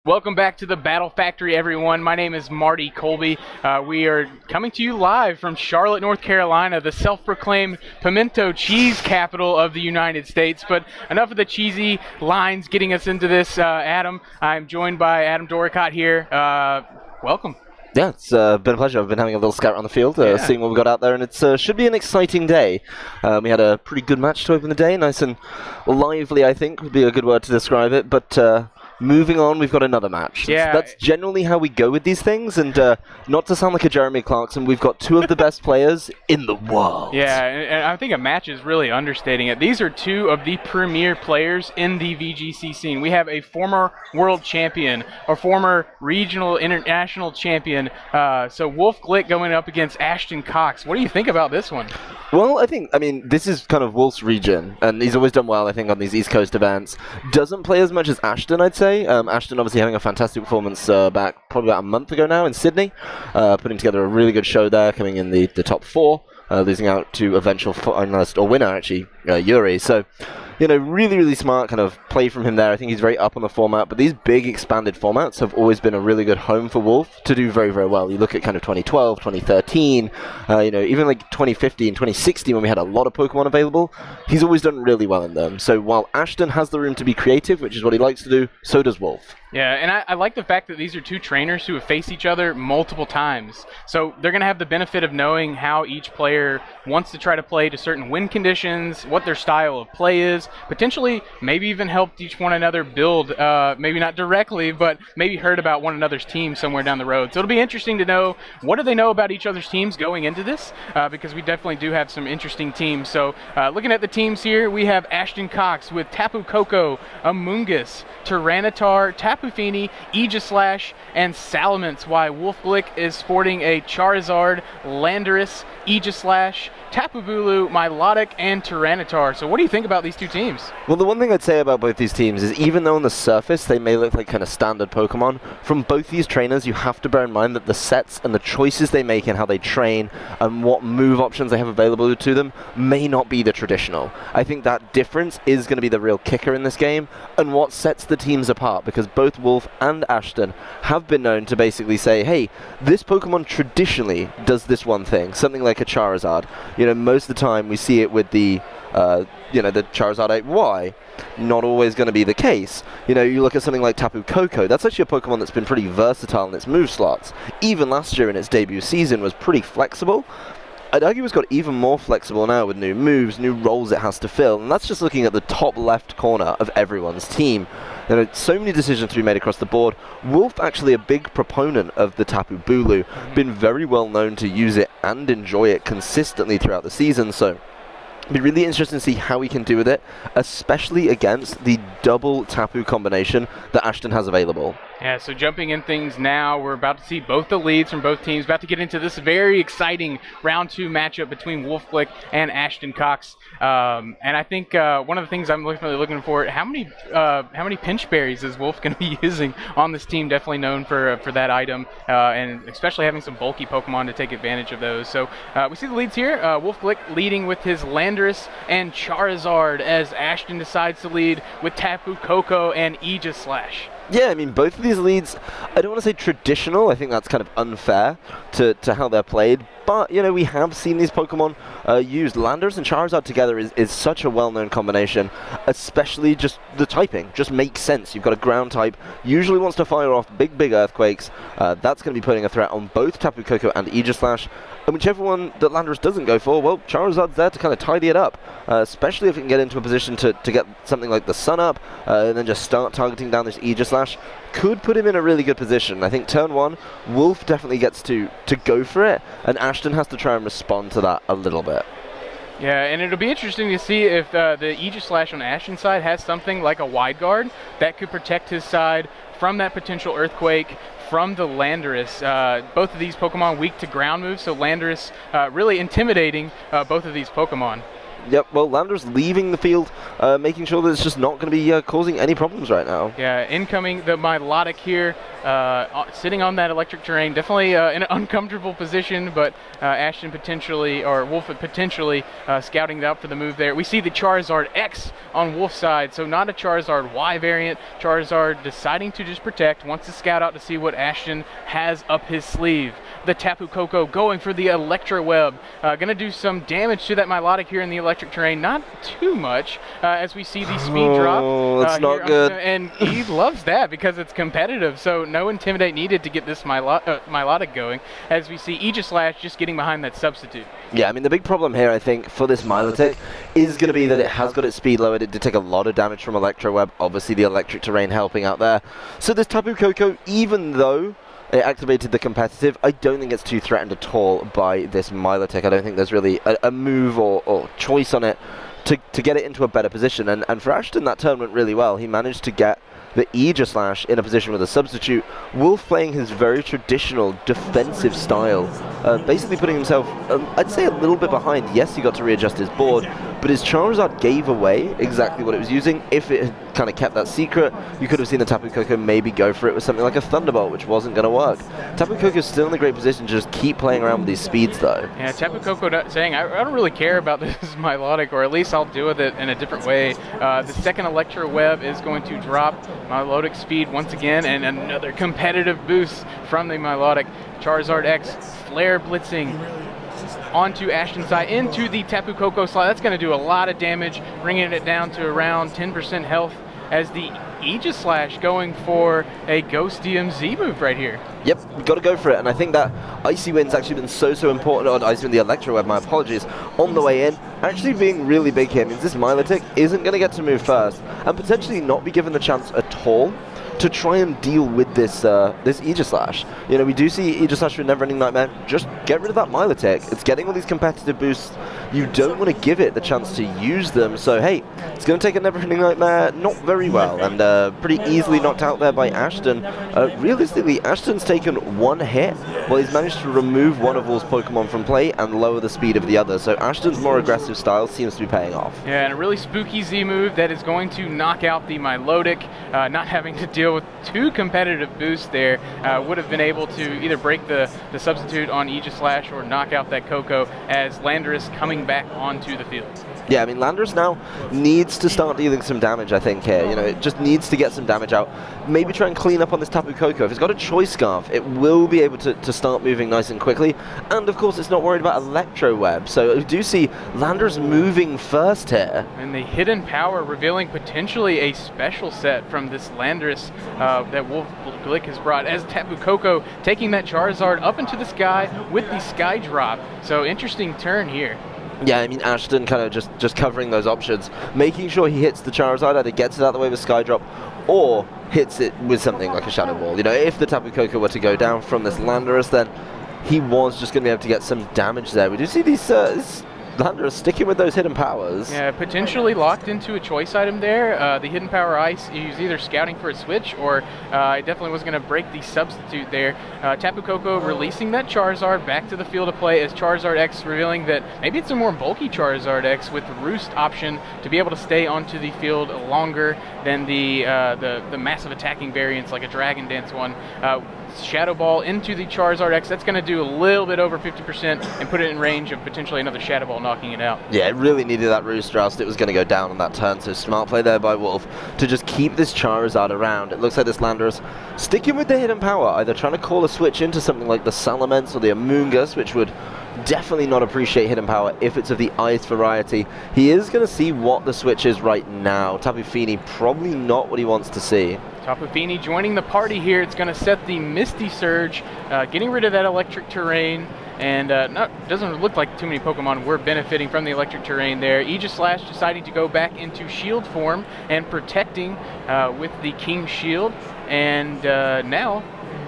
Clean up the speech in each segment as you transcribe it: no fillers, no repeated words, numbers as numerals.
Welcome back to the Battle Factory, everyone. My name is Marty Colby. We are coming to you live from Charlotte, North Carolina, the self-proclaimed pimento cheese capital of the United States. But enough of the cheesy lines getting us into this, Adam. I'm joined by Adam Doricott here. Welcome. Yeah, it's been a pleasure. I've been having a little scout around the field, seeing what we got out there, and it should be an exciting day. We had a pretty good match to open the day, nice and lively, I think, would be a good word to describe it, but moving on, we've got another match. Yeah. That's generally how we go with these things, and not to sound like a Jeremy Clarkson, we've got two of the best players in the world. Yeah, and I think a match is really understating it. These are two of the premier players in the VGC scene. We have a former world champion, a former regional international champion. So Wolfe Glick going up against Ashton Cox. What do you think about this one? Well, I mean, this is kind of Wolfe's region, and he's always done well, I think, on these East Coast events. Doesn't play as much as Ashton, I'd say. Ashton obviously having a fantastic performance back probably about a month ago now in Sydney, putting together a really good show there, coming in the top four, losing out to eventual finalist, or winner, actually, Yuri. So, really, really smart kind of play from him there. I think he's very up on the format, but these big expanded formats have always been a really good home for Wolfe to do very, very well. You look at kind of 2012, 2013, even like 2015, 2016 when we had a lot of Pokemon available, he's always done really well in them. So while Ashton has the room to be creative, which is what he likes to do, so does Wolfe. Yeah, and I like the fact that these are two trainers who have faced each other multiple times. So they're going to have the benefit of knowing how each player wants to try to play to certain win conditions, what their style of play is, potentially maybe even help each one another build, maybe not directly, but maybe heard about one another's team somewhere down the road. So it'll be interesting to know what do they know about each other's teams going into this, because we definitely do have some interesting teams. So looking at the teams here, we have Ashton Cox with Tapu Koko, Amoonguss, Tyranitar, Tapu Fini, Aegislash, and Salamence, while Wolfe Glick is sporting a Charizard, Landorus, Aegislash, Tapu Bulu, Milotic, and Tyranitar. So what do you think about these two teams? Well, the one thing I'd say about both these teams is even though on the surface they may look like kind of standard Pokemon, from both these trainers you have to bear in mind that the sets and the choices they make and how they train and what move options they have available to them may not be the traditional. I think that difference is going to be the real kicker in this game and what sets the teams apart, because both Wolfe and Ashton have been known to basically say, hey, this Pokemon traditionally does this one thing, something like a Charizard. Most of the time we see it with the the Charizard 8Y. Not always going to be the case. You look at something like Tapu Koko, that's actually a Pokemon that's been pretty versatile in its move slots. Even last year in its debut season was pretty flexible. I'd argue it's got even more flexible now with new moves, new roles it has to fill, and that's just looking at the top left corner of everyone's team. So many decisions to be made across the board. Wolfe actually a big proponent of the Tapu Bulu, been very well known to use it and enjoy it consistently throughout the season, so it'll be really interesting to see how he can do with it, especially against the double Tapu combination that Ashton has available. Yeah, so jumping in things now, we're about to see both the leads from both teams, about to get into this very exciting round 2 matchup between Wolfe Glick and Ashton Cox. And I think one of the things I'm really looking for, how many pinch berries is Wolfe going to be using on this team? Definitely known for that item, and especially having some bulky Pokemon to take advantage of those. So we see the leads here. Wolfe Glick leading with his Landorus and Charizard, as Ashton decides to lead with Tapu Koko and Aegislash. Yeah, I mean, both of these leads, I don't want to say traditional. I think that's kind of unfair to how they're played. But, we have seen these Pokemon used. Landorus and Charizard together is such a well-known combination, especially just the typing. Just makes sense. You've got a ground type, usually wants to fire off big earthquakes. That's going to be putting a threat on both Tapu Koko and Aegislash. And whichever one that Landorus doesn't go for, well, Charizard's there to kind of tidy it up, especially if it can get into a position to get something like the Sun up, and then just start targeting down this Aegislash. Could put him in a really good position. I think turn 1, Wolfe definitely gets to go for it, and Ashton has to try and respond to that a little bit. Yeah, and it'll be interesting to see if the Aegislash on Ashton's side has something like a wide guard that could protect his side from that potential earthquake, from the Landorus. Both of these Pokemon weak to ground moves, so Landorus really intimidating both of these Pokemon. Yep, well, Landorus leaving the field, making sure that it's just not going to be causing any problems right now. Yeah, incoming the Milotic here. sitting on that electric terrain, definitely in an uncomfortable position, but Ashton potentially, or Wolfe potentially scouting out for the move there. We see the Charizard X on Wolfe's side, so not a Charizard Y variant. Charizard deciding to just protect, wants to scout out to see what Ashton has up his sleeve. The Tapu Koko going for the Electro Web, going to do some damage to that Milotic here in the electric terrain. Not too much, as we see the speed drop. Oh, that's not good. And he loves that because it's competitive, so no Intimidate needed to get this Milotic going, as we see Aegislash just getting behind that substitute. Yeah, I mean, the big problem here, I think, for this Milotic is going to be that it has got its speed lowered. It did take a lot of damage from Electro Web, obviously the electric terrain helping out there. So this Tapu Koko, even though it activated the competitive, I don't think it's too threatened at all by this Milotic. I don't think there's really a move or choice on it to get it into a better position. And for Ashton, that turn went really well. He managed to get the Aegislash in a position with a substitute. Wolfe playing his very traditional defensive style, basically putting himself, I'd say, a little bit behind. Yes, he got to readjust his board, but his Charizard gave away exactly what it was using. If it had kind of kept that secret, you could have seen the Tapu Koko maybe go for it with something like a Thunderbolt, which wasn't going to work. Tapu Koko's still in a great position to just keep playing around with these speeds, though. Yeah, Tapu Koko saying, I don't really care about this Milotic, or at least I'll deal with it in a different way. The second Electro Web is going to drop Milotic speed once again, and another competitive boost from the Milotic. Charizard X, Flare blitzing onto Ashton's side, into the Tapu Koko slot. That's going to do a lot of damage, bringing it down to around 10% health, as the Aegislash going for a Ghost DMZ move right here. Yep, we've got to go for it, and I think that Icy Wind's actually been so important, or Icy Wind, the Electro Web, my apologies, on the way in, actually being really big here. Means this Milotic isn't going to get to move first, and potentially not be given the chance at all to try and deal with this this Aegislash. You know, we do see Aegislash with Never Ending Nightmare. Just get rid of that Milotic. It's getting all these competitive boosts. You don't want to give it the chance to use them. So hey, it's going to take a Never Ending Nightmare not very well, and pretty easily knocked out there by Ashton. Realistically, Ashton's taken one hit, while he's managed to remove one of Wolfe's Pokemon from play and lower the speed of the other. So Ashton's more aggressive style seems to be paying off. Yeah, and a really spooky Z move that is going to knock out the Milotic, not having to deal with two competitive boosts there. Would have been able to either break the substitute on Aegislash or knock out that Koko, as Landorus coming back onto the field. Yeah, I mean, Landorus now needs to start dealing some damage, I think, here. You know, it just needs to get some damage out. Maybe try and clean up on this Tapu Koko. If it's got a Choice Scarf, it will be able to start moving nice and quickly. And, of course, it's not worried about Electro Web. So we do see Landorus moving first here. And the Hidden Power revealing potentially a special set from this Landorus that Wolfe Glick has brought, as Tapu Koko taking that Charizard up into the sky with the Sky Drop. So interesting turn here. Yeah, I mean, Ashton kind of just covering those options, making sure he hits the Charizard, either gets it out of the way with Skydrop, or hits it with something like a Shadow Ball. You know, if the Tapu Koko were to go down from this Landorus, then he was just going to be able to get some damage there. We do see these Landorus sticking with those Hidden Powers. Yeah, potentially locked into a choice item there. The Hidden Power Ice, he was either scouting for a switch, or it definitely was going to break the substitute there. Tapu Koko releasing that Charizard back to the field of play, as Charizard X revealing that maybe it's a more bulky Charizard X with the Roost option to be able to stay onto the field longer than the massive attacking variants like a Dragon Dance one. Shadow Ball into the Charizard X. That's going to do a little bit over 50% and put it in range of potentially another Shadow Ball knocking it out. Yeah, it really needed that Roost, or else it was going to go down on that turn. So smart play there by Wolfe to just keep this Charizard around. It looks like this Landorus sticking with the Hidden Power, either trying to call a switch into something like the Salamence or the Amoonguss, which would definitely not appreciate Hidden Power if it's of the Ice variety. He is going to see what the switch is right now. Tapu Fini, probably not what he wants to see. Tapu Fini joining the party here. It's going to set the Misty Surge, getting rid of that electric terrain, and doesn't look like too many Pokemon were benefiting from the electric terrain there. Aegislash deciding to go back into shield form and protecting with the King Shield, and now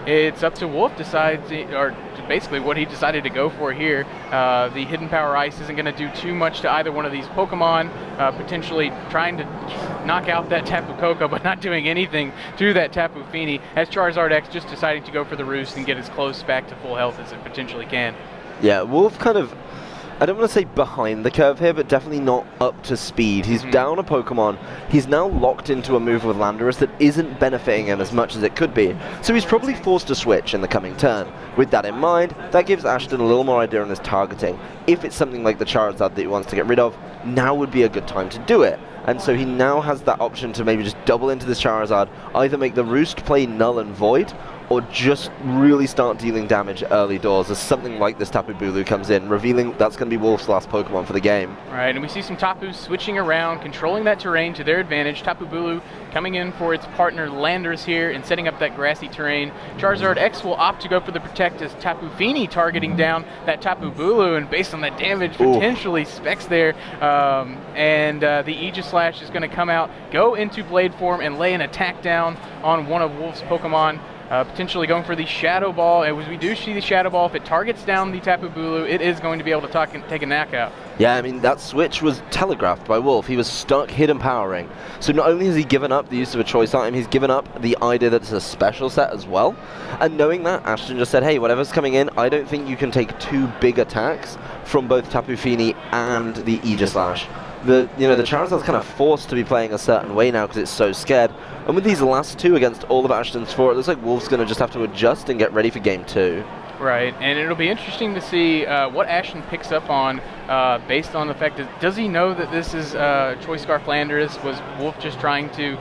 it's up to Wolfe or basically what he decided to go for here. The Hidden Power Ice isn't going to do too much to either one of these Pokemon, potentially trying to knock out that Tapu Koko, but not doing anything to that Tapu Fini, as Charizard X just deciding to go for the Roost and get as close back to full health as it potentially can. Yeah, Wolfe kind of I don't want to say behind the curve here, but definitely not up to speed. He's down a Pokemon. He's now locked into a move with Landorus that isn't benefiting him as much as it could be. So he's probably forced to switch in the coming turn. With that in mind, that gives Ashton a little more idea on his targeting. If it's something like the Charizard that he wants to get rid of, now would be a good time to do it. And so he now has that option to maybe just double into this Charizard, either make the Roost play null and void, or just really start dealing damage early doors as something like this Tapu Bulu comes in, revealing that's going to be Wolfe's last Pokemon for the game. Right, and we see some Tapus switching around, controlling that terrain to their advantage. Tapu Bulu coming in for its partner Landorus here and setting up that grassy terrain. Charizard X will opt to go for the Protect as Tapu Fini targeting down that Tapu Bulu, and based on that damage, potentially Specs there. The Aegislash is going to come out, go into Blade form, and lay an attack down on one of Wolfe's Pokemon. Potentially going for the Shadow Ball, and as we do see the Shadow Ball, if it targets down the Tapu Bulu, it is going to be able to take a knockout. Yeah, I mean, that switch was telegraphed by Wolfe. He was stuck hidden powering. So not only has he given up the use of a choice item, he's given up the idea that it's a special set as well. And knowing that, Ashton just said, hey, whatever's coming in, I don't think you can take two big attacks from both Tapu Fini and the Aegislash. The Charizard's kind of forced to be playing a certain way now because it's so scared. And with these last two against all of Ashton's four, it looks like Wolfe's going to just have to adjust and get ready for game 2. Right, and it'll be interesting to see what Ashton picks up on based on the fact that, does he know that this is Choice Scarf Landorus? Was Wolfe just trying to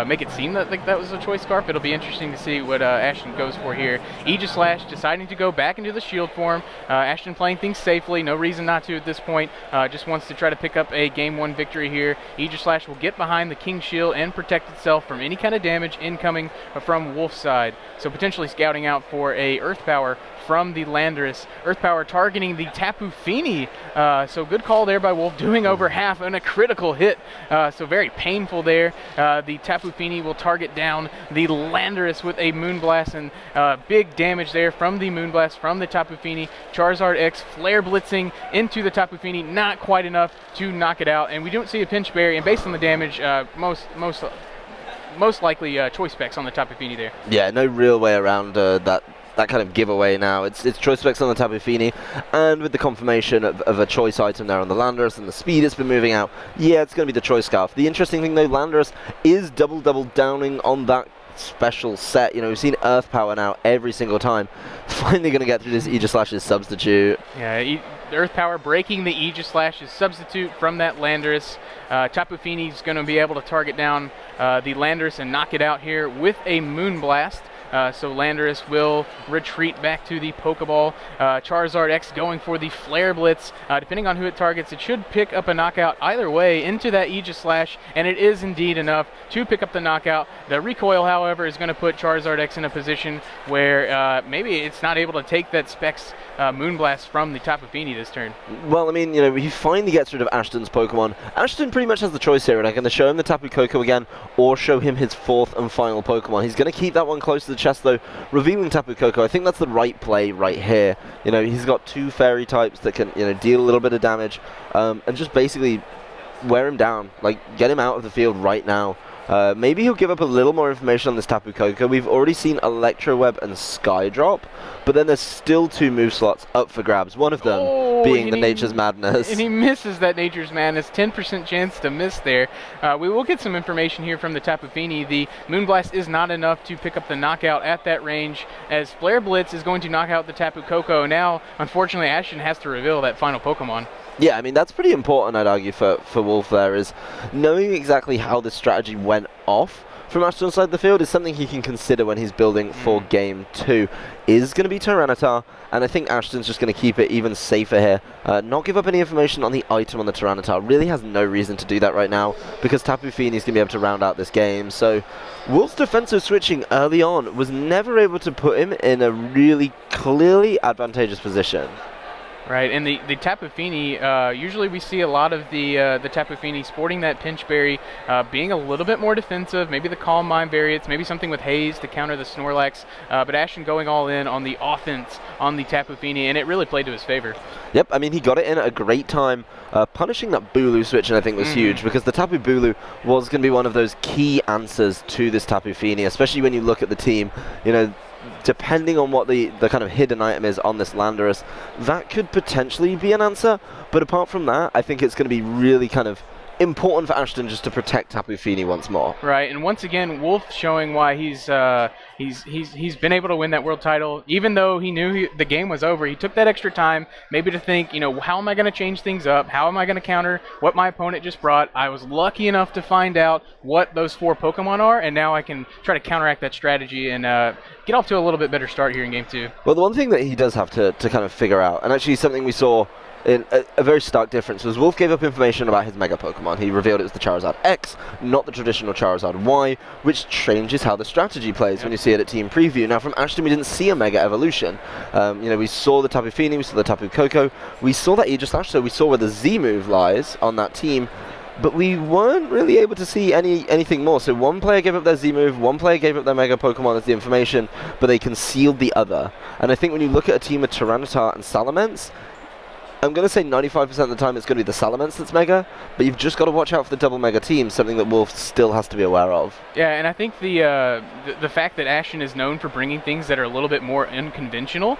make it seem that that was a Choice Scarf? It'll be interesting to see what Ashton goes for here. Aegislash deciding to go back into the shield form. Ashton playing things safely, no reason not to at this point. Just wants to try to pick up a Game 1 victory here. Aegislash will get behind the King Shield and protect itself from any kind of damage incoming from Wolfe's side. So potentially scouting out for a Earth Power from the Landorus. Earth Power targeting the Tapu Fini. So good call there by Wolfe, doing over half and a critical hit. So very painful there. The Tapu Fini will target down the Landorus with a Moonblast, and big damage there from the Moonblast from the Tapu Fini. Charizard X flare blitzing into the Tapu Fini, not quite enough to knock it out. And we don't see a Pinch Berry, and based on the damage, most likely Choice Specs on the Tapu Fini there. Yeah, no real way around that kind of giveaway now. It's Choice Specs on the Tapu Fini, and with the confirmation of a choice item there on the Landorus and the speed it's been moving out, yeah, it's going to be the Choice Scarf. The interesting thing though, Landorus is double downing on that special set. We've seen Earth Power now every single time. Finally going to get through this Aegislash's substitute. Yeah, Earth Power breaking the Aegislash's substitute from that Landorus. Tapu Fini's going to be able to target down the Landorus and knock it out here with a Moonblast. So Landorus will retreat back to the Pokeball. Charizard X going for the Flare Blitz. Depending on who it targets, it should pick up a knockout either way into that Aegislash, and it is indeed enough to pick up the knockout. The recoil, however, is going to put Charizard X in a position where maybe it's not able to take that Specs Moonblast from the Tapu Fini this turn. Well, I mean, he finally gets rid of Ashton's Pokemon. Ashton pretty much has the choice here, and I'm going to show him the Tapu Koko again, or show him his fourth and final Pokemon. He's going to keep that one close to the chest though, revealing Tapu Koko. I think that's the right play right here. He's got two fairy types that can deal a little bit of damage, and just basically wear him down, like get him out of the field right now. Maybe he'll give up a little more information on this Tapu Koko. We've already seen Electro Web and Skydrop, but then there's still two move slots up for grabs, one of them being the Nature's Madness. And he misses that Nature's Madness, 10% chance to miss there. We will get some information here from the Tapu Fini. The Moonblast is not enough to pick up the knockout at that range, as Flare Blitz is going to knock out the Tapu Koko. Now, unfortunately, Ashton has to reveal that final Pokemon. Yeah, I mean, that's pretty important, I'd argue, for Wolfe there, is knowing exactly how this strategy went off from Ashton's side of the field is something he can consider when he's building for Game 2. Is going to be Tyranitar, and I think Ashton's just going to keep it even safer here. Not give up any information on the item on the Tyranitar. Really has no reason to do that right now, because Tapu Fini's going to be able to round out this game. So Wolfe's defensive switching early on was never able to put him in a really clearly advantageous position. Right, and the Tapu Fini, usually we see a lot of the Tapu Fini sporting that Pinch Berry, being a little bit more defensive, maybe the Calm Mind variants, maybe something with Haze to counter the Snorlax, but Ashton going all in on the offense on the Tapu Fini, and it really played to his favor. Yep, I mean, he got it in at a great time. Punishing that Bulu switch, and I think was huge, because the Tapu Bulu was going to be one of those key answers to this Tapu Fini, especially when you look at the team. depending on what the kind of hidden item is on this Landorus, that could potentially be an answer. But apart from that, I think it's going to be really kind of important for Ashton just to protect Tapu Fini once more. Right, and once again, Wolfe showing why he's been able to win that world title, even though he knew the game was over. He took that extra time, maybe to think, how am I going to change things up? How am I going to counter what my opponent just brought? I was lucky enough to find out what those 4 Pokemon are, and now I can try to counteract that strategy and get off to a little bit better start here in Game 2. Well, the one thing that he does have to kind of figure out, and actually something we saw in a very stark difference, was Wolfe gave up information about his Mega Pokemon. He revealed it was the Charizard X, not the traditional Charizard Y, which changes how the strategy plays when you see it at Team Preview. Now, from Ashton, we didn't see a Mega Evolution. We saw the Tapu Fini, we saw the Tapu Koko, we saw that Aegislash, so we saw where the Z move lies on that team, but we weren't really able to see anything more. So one player gave up their Z move, one player gave up their Mega Pokemon as the information, but they concealed the other. And I think when you look at a team of Tyranitar and Salamence, I'm going to say 95% of the time it's going to be the Salamence that's Mega, but you've just got to watch out for the double Mega team, something that Wolfe still has to be aware of. Yeah, and I think the fact that Ashton is known for bringing things that are a little bit more unconventional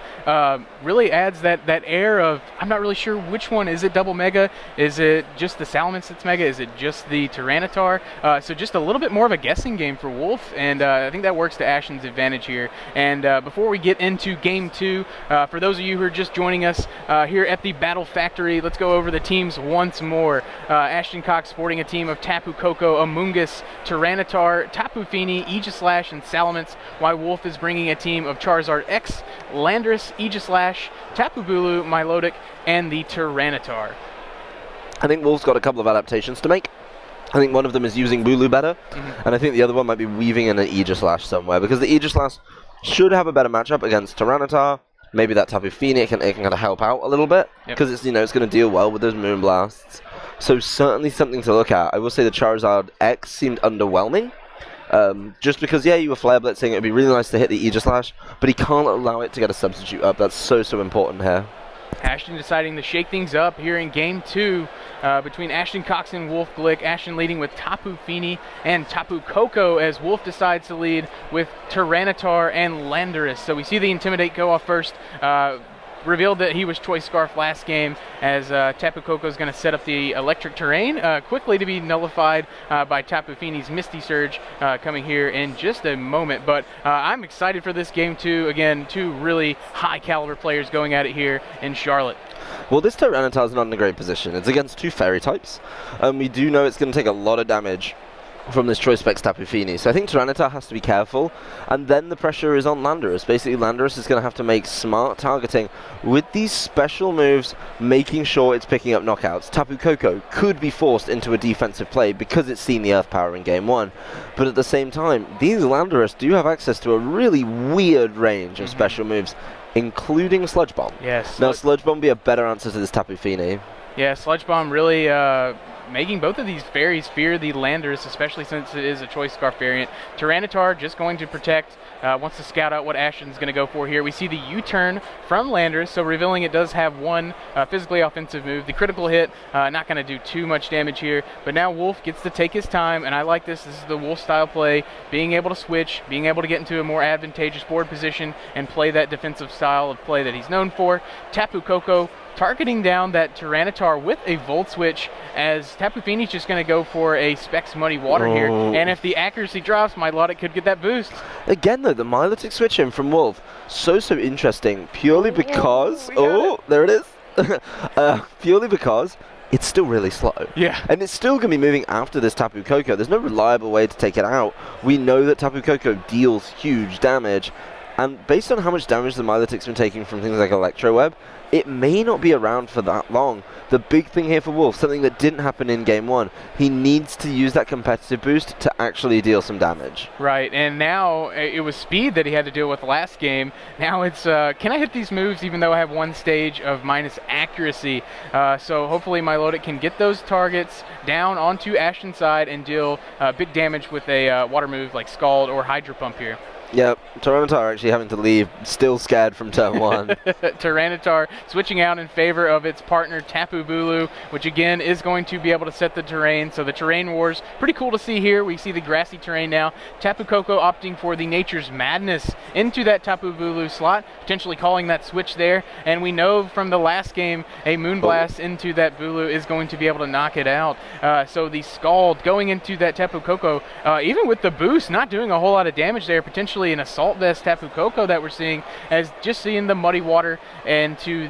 really adds that air of, I'm not really sure which one. Is it double Mega? Is it just the Salamence that's Mega? Is it just the Tyranitar? So just a little bit more of a guessing game for Wolfe, and I think that works to Ashton's advantage here. And before we get into Game 2, for those of you who are just joining us here at the Battle Factory, let's go over the teams once more. Ashton Cox sporting a team of Tapu Koko, Amoonguss, Tyranitar, Tapu Fini, Aegislash, and Salamence, while Wolfe is bringing a team of Charizard X, Landorus, Aegislash, Tapu Bulu, Milotic, and the Tyranitar. I think Wolfe's got a couple of adaptations to make. I think one of them is using Bulu better, and I think the other one might be weaving in an Aegislash somewhere, because the Aegislash should have a better matchup against Tyranitar. Maybe that Tapu Fini, it can kind of help out a little bit, because it's it's going to deal well with those Moon Blasts. So certainly something to look at. I will say the Charizard X seemed underwhelming, just because you were Flare Blitzing. It'd be really nice to hit the Aegislash, but he can't allow it to get a substitute up. That's so important here. Ashton deciding to shake things up here in Game 2 between Ashton Cox and Wolfe Glick. Ashton leading with Tapu Fini and Tapu Koko, as Wolfe decides to lead with Tyranitar and Landorus. So we see the Intimidate go off first. Revealed that he was Choice Scarf last game, as Tapu Koko is going to set up the electric terrain, quickly to be nullified by Tapu Fini's Misty Surge coming here in just a moment. But I'm excited for this Game 2. Again, 2 really high caliber players going at it here in Charlotte. Well, this Tyranitar is not in a great position. It's against 2 Fairy types. We do know it's going to take a lot of damage from this Choice Specs Tapu Fini. So I think Tyranitar has to be careful, and then the pressure is on Landorus. Basically, Landorus is going to have to make smart targeting with these special moves, making sure it's picking up knockouts. Tapu Koko could be forced into a defensive play because it's seen the Earth Power in Game 1, but at the same time, these Landorus do have access to a really weird range of special moves, including Sludge Bomb. Yes. Now, Sludge Bomb would be a better answer to this Tapu Fini. Yeah, Sludge Bomb really making both of these fairies fear the Landorus, especially since it is a Choice Scarf variant. Tyranitar just going to protect, wants to scout out what Ashton's going to go for here. We see the U-turn from Landorus, so revealing it does have one physically offensive move. The critical hit, not going to do too much damage here, but now Wolfe gets to take his time, and I like this. This is the Wolfe style play, being able to switch, being able to get into a more advantageous board position and play that defensive style of play that he's known for. Tapu Koko targeting down that Tyranitar with a Volt Switch, as Tapu Fini's just going to go for a Specs Muddy Water here, and if the accuracy drops, Milotic could get that boost. Again though, the Milotic switch in from Wolfe, so interesting, purely because, there it is, purely because it's still really slow. Yeah. And it's still going to be moving after this Tapu Koko. There's no reliable way to take it out. We know that Tapu Koko deals huge damage, and based on how much damage the Milotic's been taking from things like Electro Web, it may not be around for that long. The big thing here for Wolfe, something that didn't happen in Game 1, he needs to use that competitive boost to actually deal some damage. Right, and now it was speed that he had to deal with last game. Now it's, can I hit these moves even though I have one stage of minus accuracy? So hopefully Milotic can get those targets down onto Ashton's side and deal big damage with a water move like Scald or Hydro Pump here. Yep, Tyranitar actually having to leave, still scared from turn 1. Tyranitar switching out in favor of its partner Tapu Bulu, which again is going to be able to set the terrain. So the terrain wars, pretty cool to see here. We see the grassy terrain now. Tapu Koko opting for the Nature's Madness into that Tapu Bulu slot, potentially calling that switch there. And we know from the last game, a Moonblast into that Bulu is going to be able to knock it out. So the Scald going into that Tapu Koko, even with the boost, not doing a whole lot of damage there, potentially an Assault Vest Tapu Koko that we're seeing, as just seeing the Muddy Water into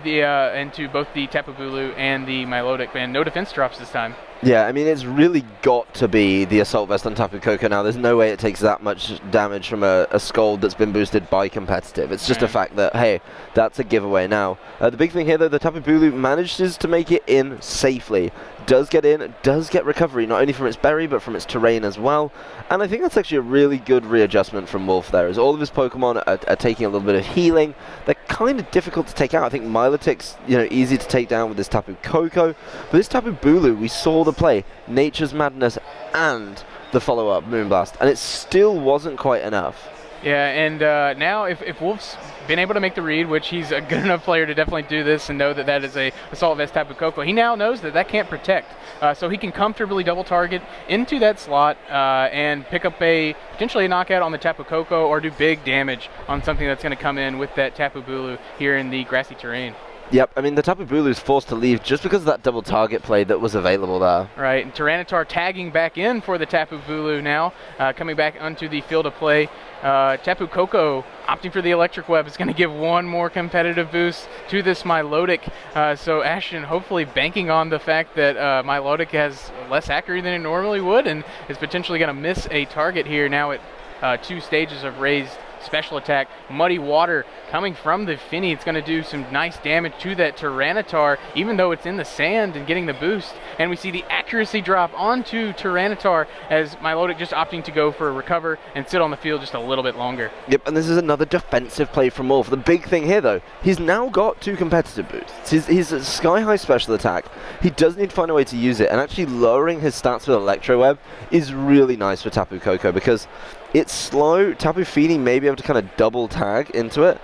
both the Tapu Bulu and the Milotic, and no defense drops this time. Yeah, I mean, it's really got to be the Assault Vest on Tapu Koko now. There's no way it takes that much damage from a Scald that's been boosted by competitive. It's just a fact that, hey, that's a giveaway now. The big thing here, though, the Tapu Bulu manages to make it in safely. Does get in, does get recovery, not only from its berry, but from its terrain as well. And I think that's actually a really good readjustment from Wolfe there, as all of his Pokemon are taking a little bit of healing. They're kind of difficult to take out. I think Milotic's, easy to take down with this Tapu Koko. But this Tapu Bulu, we saw the play, Nature's Madness and the follow-up Moonblast, and it still wasn't quite enough. Yeah, and now if Wolfe's been able to make the read, which he's a good enough player to definitely do this and know that that is a Assault Vest Tapu Koko, he now knows that that can't protect. So he can comfortably double target into that slot and pick up potentially a knockout on the Tapu Koko, or do big damage on something that's going to come in with that Tapu Bulu here in the grassy terrain. Yep, I mean, the Tapu Bulu is forced to leave just because of that double target play that was available there. Right, and Tyranitar tagging back in for the Tapu Bulu now, coming back onto the field of play. Tapu Koko opting for the Electric Web is going to give one more competitive boost to this Milotic. So Ashton hopefully banking on the fact that Milotic has less accuracy than it normally would, and is potentially going to miss a target here now at 2 stages of raised special attack. Muddy Water coming from the Finny. It's going to do some nice damage to that Tyranitar, even though it's in the sand and getting the boost. And we see the accuracy drop onto Tyranitar as Milotic just opting to go for a recover and sit on the field just a little bit longer. Yep, and this is another defensive play from Wolfe. The big thing here, though, he's now got 2 competitive boosts. His sky-high special attack, he does need to find a way to use it, and actually lowering his stats with Electro Web is really nice for Tapu Koko, because it's slow. Tapu Fini may be able to kind of double tag into it,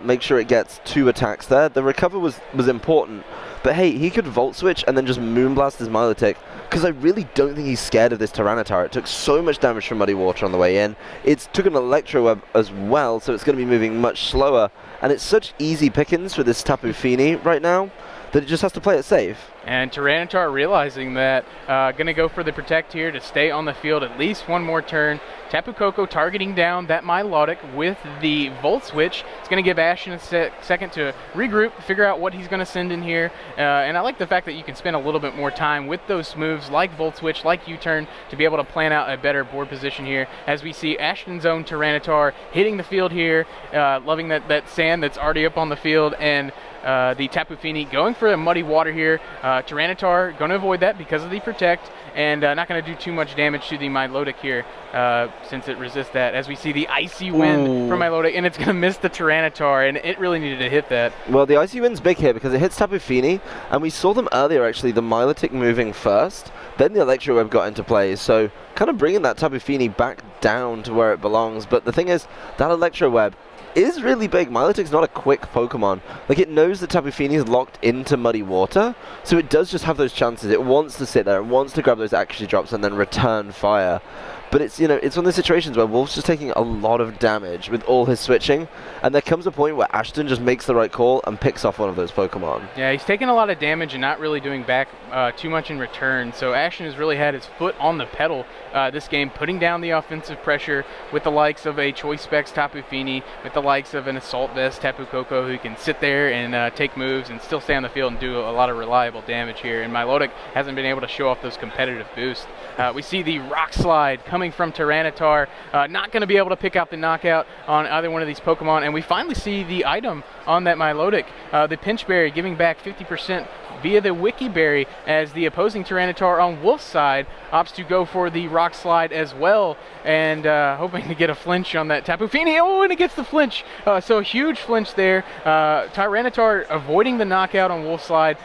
make sure it gets 2 attacks there. The recover was important, but hey, he could Volt Switch and then just Moonblast his Milotic, because I really don't think he's scared of this Tyranitar. It took so much damage from Muddy Water on the way in. It took an Electro Web as well, so it's going to be moving much slower, and it's such easy pickings for this Tapu Fini right now that it just has to play it safe. And Tyranitar realizing that, going to go for the Protect here to stay on the field at least one more turn. Tapu Koko targeting down that Milotic with the Volt Switch. It's going to give Ashton a second to regroup, figure out what he's going to send in here. And I like the fact that you can spend a little bit more time with those moves like Volt Switch, like U-Turn, to be able to plan out a better board position here, as we see Ashton's own Tyranitar hitting the field here, loving that sand that's already up on the field, and the Tapu Fini going for a Muddy Water here. Tyranitar going to avoid that because of the Protect, and not going to do too much damage to the Milotic here since it resists that, as we see the Icy Wind from Milotic, and it's going to miss the Tyranitar, and it really needed to hit that. Well, the Icy Wind's big here because it hits Tapu Fini, and we saw them earlier actually, the Milotic moving first, then the Electro Web got into play, so kind of bringing that Tapu Fini back down to where it belongs. But the thing is, that Electro Web is really big. Milotic's not a quick Pokemon. Like, it knows that Tapu Fini is locked into Muddy Water, so it does just have those chances. It wants to sit there, it wants to grab those accuracy drops and then return fire. But it's, it's one of those situations where Wolfe's just taking a lot of damage with all his switching, and there comes a point where Ashton just makes the right call and picks off one of those Pokemon. Yeah, he's taking a lot of damage and not really doing back too much in return, so Ashton has really had his foot on the pedal this game, putting down the offensive pressure with the likes of a Choice Specs Tapu Fini, with the likes of an Assault Vest Tapu Koko, who can sit there and take moves and still stay on the field and do a lot of reliable damage here. And Milotic hasn't been able to show off those competitive boosts. We see the Rock Slide coming from Tyranitar, not going to be able to pick out the knockout on either one of these Pokemon, and we finally see the item on that Milotic, the Pinch Berry, giving back 50% via the Wiki Berry, as the opposing Tyranitar on Wolf's side opts to go for the Rock Slide as well, and hoping to get a flinch on that Tapu Fini. Oh, and it gets the flinch. So a huge flinch there. Tyranitar avoiding the knockout on Wolf's slide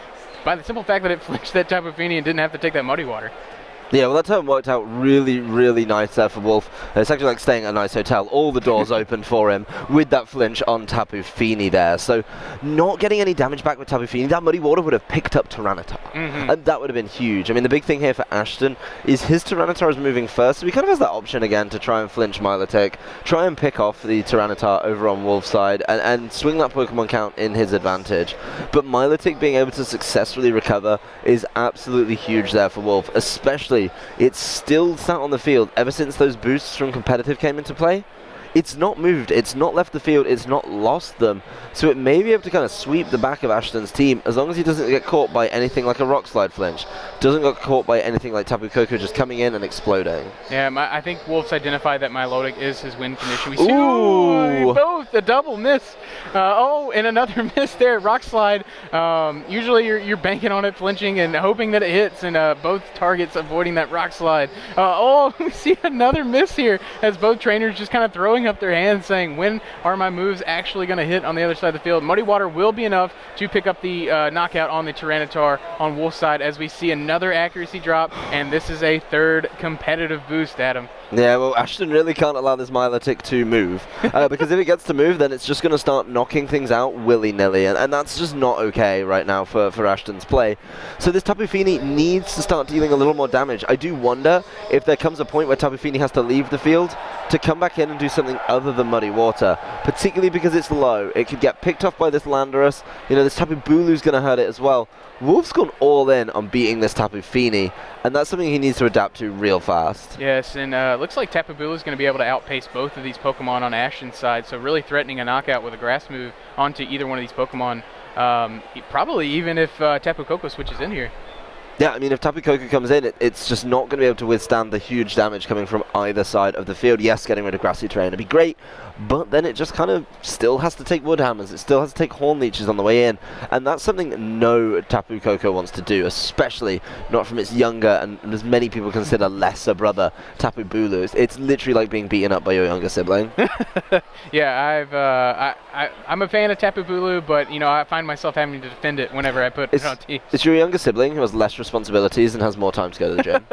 by the simple fact that it flinched that Tapu Fini and didn't have to take that Muddy Water. Yeah, well, that turn worked out really, really nice there for Wolfe. It's actually like staying at a nice hotel. All the doors open for him with that flinch on Tapu Fini there. So not getting any damage back with Tapu Fini. That Muddy Water would have picked up Tyranitar. And that would have been huge. I mean, the big thing here for Ashton is his Tyranitar is moving first. So he kind of has that option again to try and flinch Milotic, try and pick off the Tyranitar over on Wolfe's side, and swing that Pokemon count in his advantage. But Milotic being able to successfully recover is absolutely huge there for Wolfe, especially it's still sat on the field ever since those boosts from competitive came into play. It's not moved, it's not left the field, it's not lost them. So it may be able to kind of sweep the back of Ashton's team as long as he doesn't get caught by anything like a Rock Slide flinch. Doesn't get caught by anything like Tapu Koko just coming in and exploding. Yeah, I think Wolfe's identified that Milotic is his win condition. We see both a double miss. And another miss there. Rock Slide. Usually you're banking on it flinching and hoping that it hits, and both targets avoiding that Rock Slide. We see another miss here as both trainers just kind of throwing up their hands saying, when are my moves actually going to hit on the other side of the field? Muddy Water will be enough to pick up the knockout on the Tyranitar on Wolfe's side as we see another accuracy drop, and this is a third competitive boost, Adam. Yeah, well, Ashton really can't allow this Milotic to move, because if it gets to move, then it's just going to start knocking things out willy-nilly, and that's just not okay right now for Ashton's play. So this Tapu Fini needs to start dealing a little more damage. I do wonder if there comes a point where Tapu Fini has to leave the field to come back in and do something other than Muddy Water, particularly because it's low. It could get picked off by this Landorus. You know, this Tapu Bulu's going to hurt it as well. Wolfe's gone all in on beating this Tapu Fini, and that's something he needs to adapt to real fast. Yes, and looks like Tapu Bulu is going to be able to outpace both of these Pokemon on Ashton's side, so really threatening a knockout with a grass move onto either one of these Pokemon, probably even if Tapu Koko switches in here. Yeah, I mean, if Tapu Koko comes in, it's just not going to be able to withstand the huge damage coming from either side of the field. Yes, getting rid of Grassy Terrain would be great, but then it just kind of still has to take Wood Hammers. It still has to take Horn Leeches on the way in, and that's something no Tapu Koko wants to do, especially not from its younger and as many people consider lesser brother, Tapu Bulu. It's literally like being beaten up by your younger sibling. Yeah, I'm a fan of Tapu Bulu, but I find myself having to defend it whenever I put it on teams. It's your younger sibling who has less responsibilities and has more time to go to the gym.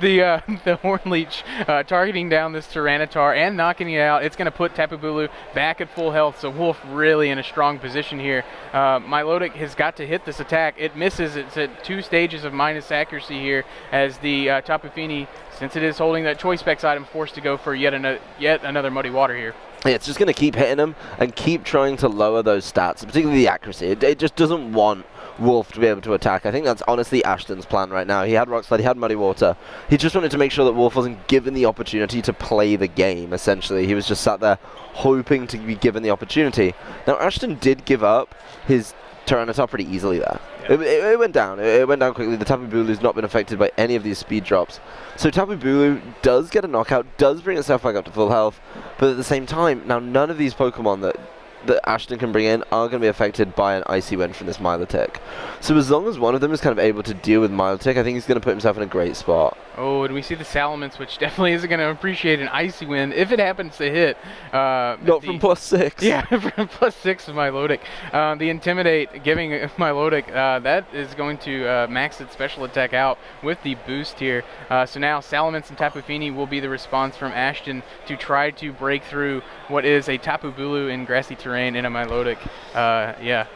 The Horn Leech targeting down this Tyranitar and knocking it out. It's going to put Tapu Bulu back at full health, so Wolfe really in a strong position here. Milotic has got to hit this attack. It misses. It's at 2 stages of minus accuracy here as the Tapu Fini, since it is holding that Choice Specs item, forced to go for yet another Muddy Water here. Yeah, it's just going to keep hitting him and keep trying to lower those stats, particularly the accuracy. It just doesn't want Wolfe to be able to attack. I think that's honestly Ashton's plan right now. He had Rock Slide, he had Muddy Water. He just wanted to make sure that Wolfe wasn't given the opportunity to play the game, essentially. He was just sat there hoping to be given the opportunity. Now, Ashton did give up his Tyranitar pretty easily there. Yeah. It went down. It went down quickly. The Tapu Bulu's not been affected by any of these speed drops. So Tapu Bulu does get a knockout, does bring itself back up to full health, but at the same time, now none of these Pokemon that Ashton can bring in are going to be affected by an Icy Wind from this Milotic. So as long as one of them is kind of able to deal with Milotic, I think he's going to put himself in a great spot. Oh, and we see the Salamence, which definitely isn't going to appreciate an Icy Wind if it happens to hit. Not from +6. Yeah, from +6 of Milotic. The Intimidate giving Milotic, that is going to max its special attack out with the boost here. So now Salamence and Tapu Fini will be the response from Ashton to try to break through what is a Tapu Bulu in grassy terrain in a Milotic.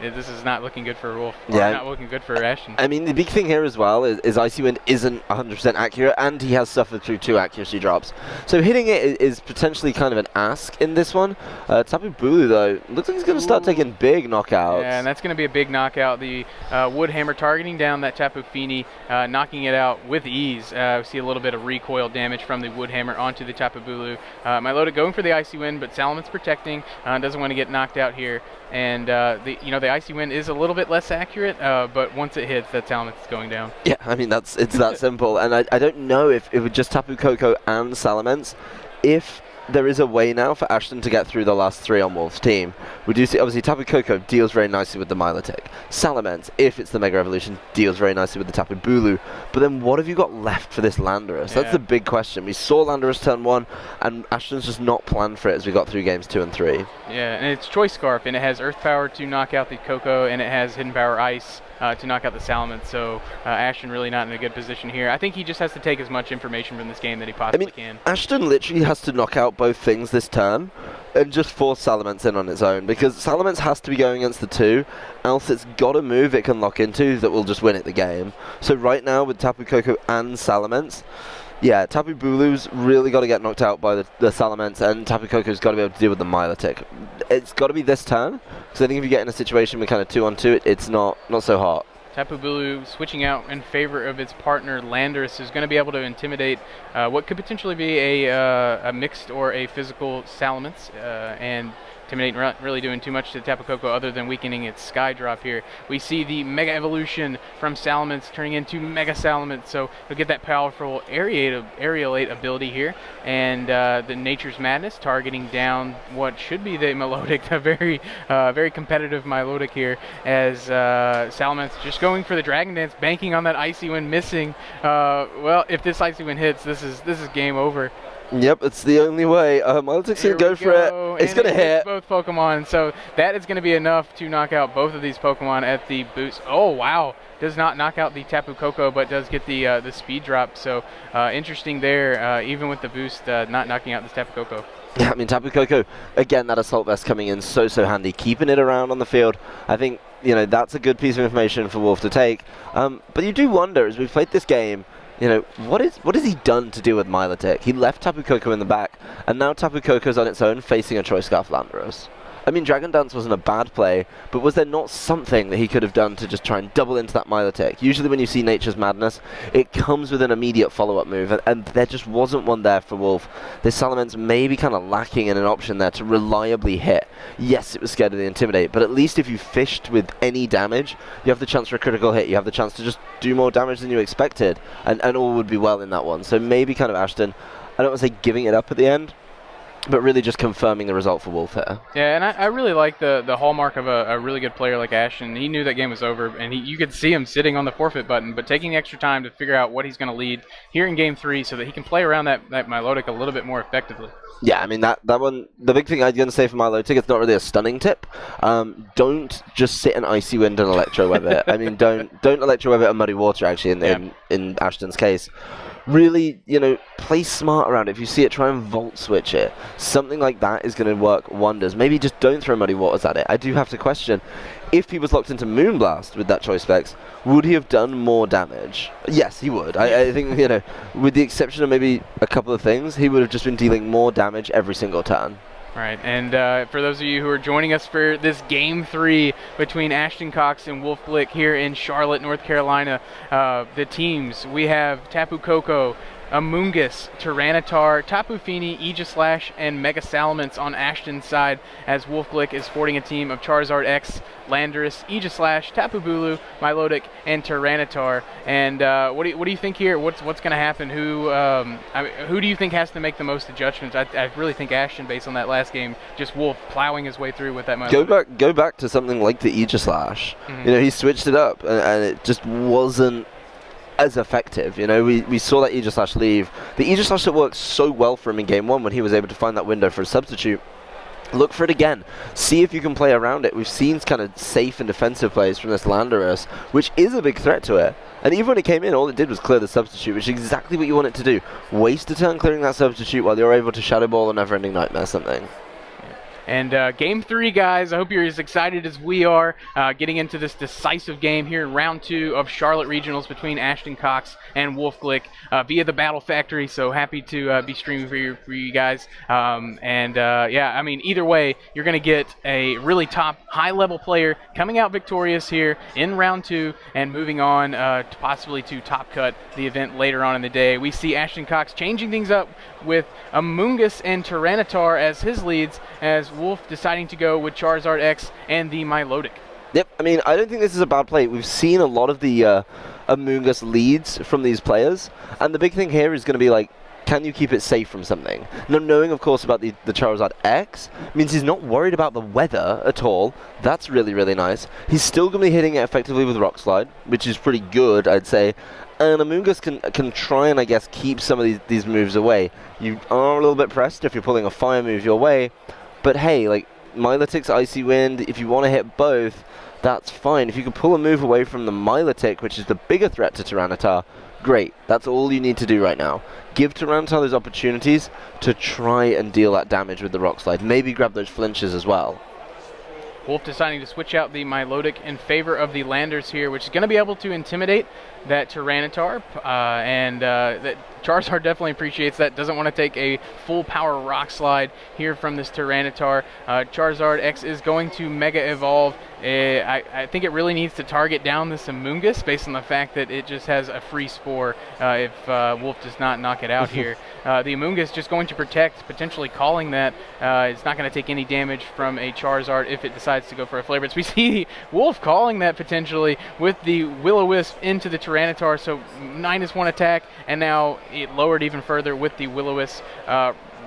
This is not looking good for Wolfe. Yeah, not looking good for Ashton. I mean, the big thing here as well is Icy Wind isn't 100% accurate, and he has suffered through 2 accuracy drops. So hitting it is potentially kind of an ask in this one. Tapu Bulu, though, looks like he's going to start taking big knockouts. Yeah, and that's going to be a big knockout. The Wood Hammer targeting down that Tapu Fini, knocking it out with ease. We see a little bit of recoil damage from the Wood Hammer onto the Tapu Bulu. Milotic going for the Icy Wind, but Salamence protecting, doesn't want to get knocked out here. And the Icy Wind is a little bit less accurate, but once it hits, that Salamence is going down. Yeah, I mean, it's that simple. And I don't know if it would just Tapu Koko and Salamence, if there is a way now for Ashton to get through the last 3 on Wolfe's team. We do see, obviously, Tapu Koko deals very nicely with the Milotic. Salamence, if it's the Mega Evolution, deals very nicely with the Tapu Bulu. But then what have you got left for this Landorus? That's the big question. We saw Landorus turn 1, and Ashton's just not planned for it as we got through games 2 and 3. Yeah, and it's Choice Scarf, and it has Earth Power to knock out the Koko, and it has Hidden Power Ice to knock out the Salamence. So Ashton really not in a good position here. I think he just has to take as much information from this game that he possibly can. Ashton literally has to knock out both things this turn and just force Salamence in on its own, because Salamence has to be going against the 2, else it's got a move it can lock into that will just win it the game. So right now with Tapu Koko and Salamence, yeah, Tapu Bulu's really got to get knocked out by the Salamence, and Tapu Koko's got to be able to deal with the Milotic. It's got to be this turn, because I think if you get in a situation with kind of 2-on-2, it's not so hot. Tapu Bulu switching out in favor of its partner Landorus is going to be able to intimidate what could potentially be a mixed or a physical Salamence, and Intimidate not really doing too much to Tapu Koko other than weakening its Sky Drop here. We see the Mega Evolution from Salamence turning into Mega Salamence, so he'll get that powerful Aerialate ability here. And the Nature's Madness targeting down what should be the Milotic, a very competitive Milotic here, as Salamence just going for the Dragon Dance, banking on that Icy Wind, missing. Well, if this Icy Wind hits, this is game over. Yep, it's the only way. Milotic's going to go for it. It's going to hit both Pokemon, so that is going to be enough to knock out both of these Pokemon at the boost. Oh, wow. Does not knock out the Tapu Koko, but does get the speed drop. So interesting there, even with the boost, not knocking out this Tapu Koko. Yeah, I mean, Tapu Koko, again, that Assault Vest coming in so handy, keeping it around on the field. I think, that's a good piece of information for Wolfe to take. But you do wonder, as we've played this game, what has he done to deal with Milotic? He left Tapu Koko in the back, and now Tapu Koko's on its own, facing a Choice Scarf Landorus. I mean, Dragon Dance wasn't a bad play, but was there not something that he could have done to just try and double into that Milotic? Usually when you see Nature's Madness, it comes with an immediate follow-up move, and there just wasn't one there for Wolfe. This Salamence may be kind of lacking in an option there to reliably hit. Yes, it was scared of the Intimidate, but at least if you fished with any damage, you have the chance for a critical hit. You have the chance to just do more damage than you expected, and all would be well in that one. So maybe kind of Ashton, I don't want to say giving it up at the end, but really just confirming the result for Wolfe here. Yeah, and I really like the hallmark of a really good player like Ashton. He knew that game was over, and you could see him sitting on the forfeit button, but taking the extra time to figure out what he's going to lead here in Game 3 so that he can play around that Milotic a little bit more effectively. Yeah, I mean, that one, the big thing I'm going to say for Milotic, it's not really a stunning tip. Don't just sit in Icy Wind and Electro Web it. I mean, don't Electro Web it on Muddy Water, actually, in Ashton's case. Really, play smart around it. If you see it, try and Volt Switch it. Something like that is going to work wonders. Maybe just don't throw Muddy Waters at it. I do have to question, if he was locked into Moonblast with that Choice Specs, would he have done more damage? Yes, he would. I think, with the exception of maybe a couple of things, he would have just been dealing more damage every single turn. Right, and for those of you who are joining us for this Game 3 between Ashton Cox and Wolfe Glick here in Charlotte, North Carolina, the teams, we have Tapu Koko, Amoonguss, Tyranitar, Tapu Fini, Aegislash, and Mega Salamence on Ashton's side, as Wolfe Glick is sporting a team of Charizard X, Landorus, Aegislash, Tapu Bulu, Milotic, and Tyranitar. And what do you think here? What's going to happen? Who do you think has to make the most adjustments? I really think Ashton, based on that last game, just Wolfe plowing his way through with that Milotic. Go back to something like the Aegislash. Mm-hmm. He switched it up, and it just wasn't as effective. We saw that Aegislash leave. The Aegislash that worked so well for him in Game 1 when he was able to find that window for a substitute. Look for it again. See if you can play around it. We've seen kind of safe and defensive plays from this Landorus, which is a big threat to it. And even when it came in, all it did was clear the substitute, which is exactly what you want it to do. Waste a turn clearing that substitute while you're able to Shadow Ball a Never-Ending Nightmare something. And Game 3, guys, I hope you're as excited as we are getting into this decisive game here in Round 2 of Charlotte Regionals between Ashton Cox and Wolfe Glick via the Battle Factory. So happy to be streaming for you guys. Yeah, I mean, either way, you're going to get a really top, high-level player coming out victorious here in Round 2 and moving on possibly to Top Cut, the event later on in the day. We see Ashton Cox changing things up with Amoonguss and Tyranitar as his leads, as Wolfe deciding to go with Charizard X and the Milotic. Yep, I mean, I don't think this is a bad play. We've seen a lot of the Amoonguss leads from these players, and the big thing here is going to be, can you keep it safe from something? Now, knowing, of course, about the Charizard X means he's not worried about the weather at all. That's really, really nice. He's still going to be hitting it effectively with Rock Slide, which is pretty good, I'd say. And Amoonguss can try and, I guess, keep some of these moves away. You are a little bit pressed if you're pulling a fire move your way, but hey, like, Milotic's Icy Wind, if you want to hit both, that's fine. If you can pull a move away from the Milotic, which is the bigger threat to Tyranitar, great. That's all you need to do right now. Give Tyranitar those opportunities to try and deal that damage with the Rock Slide. Maybe grab those flinches as well. Wolfe deciding to switch out the Milotic in favor of the Landers here, which is going to be able to intimidate that Tyranitar, and that Charizard definitely appreciates that. Doesn't want to take a full power Rock Slide here from this Tyranitar. Charizard X is going to Mega Evolve. I think it really needs to target down this Amoonguss based on the fact that it just has a free Spore if Wolfe does not knock it out here. The Amoonguss just going to protect, potentially calling that. It's not going to take any damage from a Charizard if it decides to go for a Flare Blitz. We see Wolfe calling that potentially with the Will-O-Wisp into the Tyranitar, so -1 attack, and now it lowered even further with the Will-O-Wisp.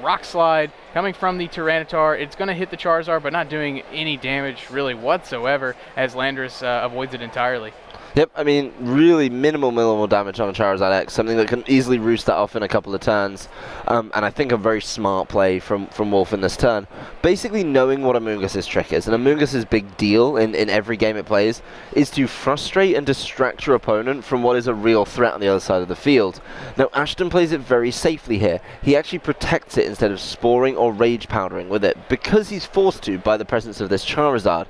Rock Slide coming from the Tyranitar. It's going to hit the Charizard, but not doing any damage really whatsoever as Landorus avoids it entirely. Yep, I mean, really minimal damage on a Charizard X, something that can easily roost that off in a couple of turns, and I think a very smart play from Wolfe in this turn. Basically knowing what Amoonguss's trick is, and Amoonguss's big deal in every game it plays is to frustrate and distract your opponent from what is a real threat on the other side of the field. Now, Ashton plays it very safely here. He actually protects it instead of sporing or rage powdering with it, because he's forced to by the presence of this Charizard.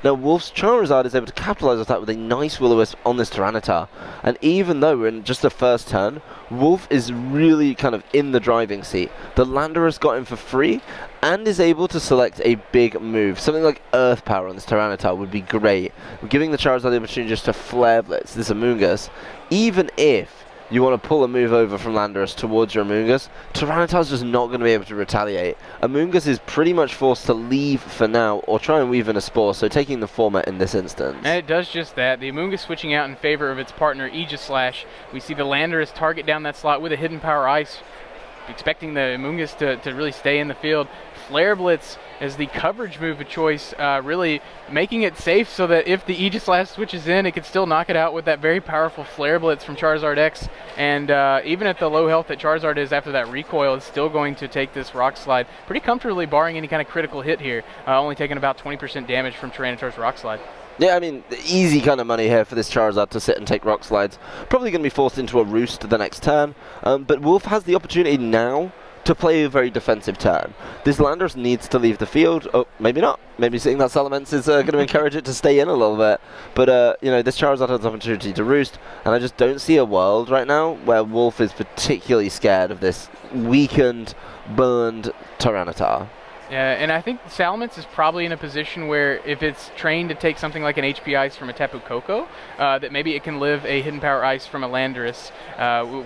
Now, Wolfe's Charizard is able to capitalize on that with a nice Will-O-Wisp on this Tyranitar, and even though in just the first turn, Wolfe is really kind of in the driving seat. The Landorus got him for free and is able to select a big move. Something like Earth Power on this Tyranitar would be great. We're giving the Charizard the opportunity just to Flare Blitz this Amoonguss. Even if you want to pull a move over from Landorus towards your Amoonguss, Tyranitar's just not going to be able to retaliate. Amoonguss is pretty much forced to leave for now, or try and weave in a Spore, so taking the format in this instance. And it does just that. The Amoonguss switching out in favor of its partner, Aegislash. We see the Landorus target down that slot with a Hidden Power Ice, expecting the Amoonguss to really stay in the field. Flare Blitz as the coverage move of choice, really making it safe so that if the Aegislash switches in, it can still knock it out with that very powerful Flare Blitz from Charizard X. And even at the low health that Charizard is after that recoil, it's still going to take this Rock Slide pretty comfortably, barring any kind of critical hit here. Only taking about 20% damage from Tyranitar's Rock Slide. Yeah, I mean, easy kind of money here for this Charizard to sit and take Rock Slides. Probably going to be forced into a Roost the next turn, but Wolfe has the opportunity now to play a very defensive turn. This Landorus needs to leave the field. Oh, maybe not. Maybe seeing that Salamence is going to encourage it to stay in a little bit. But, you know, this Charizard has the opportunity to Roost, and I just don't see a world right now where Wolfe is particularly scared of this weakened, burned Tyranitar. And I think Salamence is probably in a position where if it's trained to take something like an HP Ice from a Tapu Koko, that maybe it can live a Hidden Power Ice from a Landorus.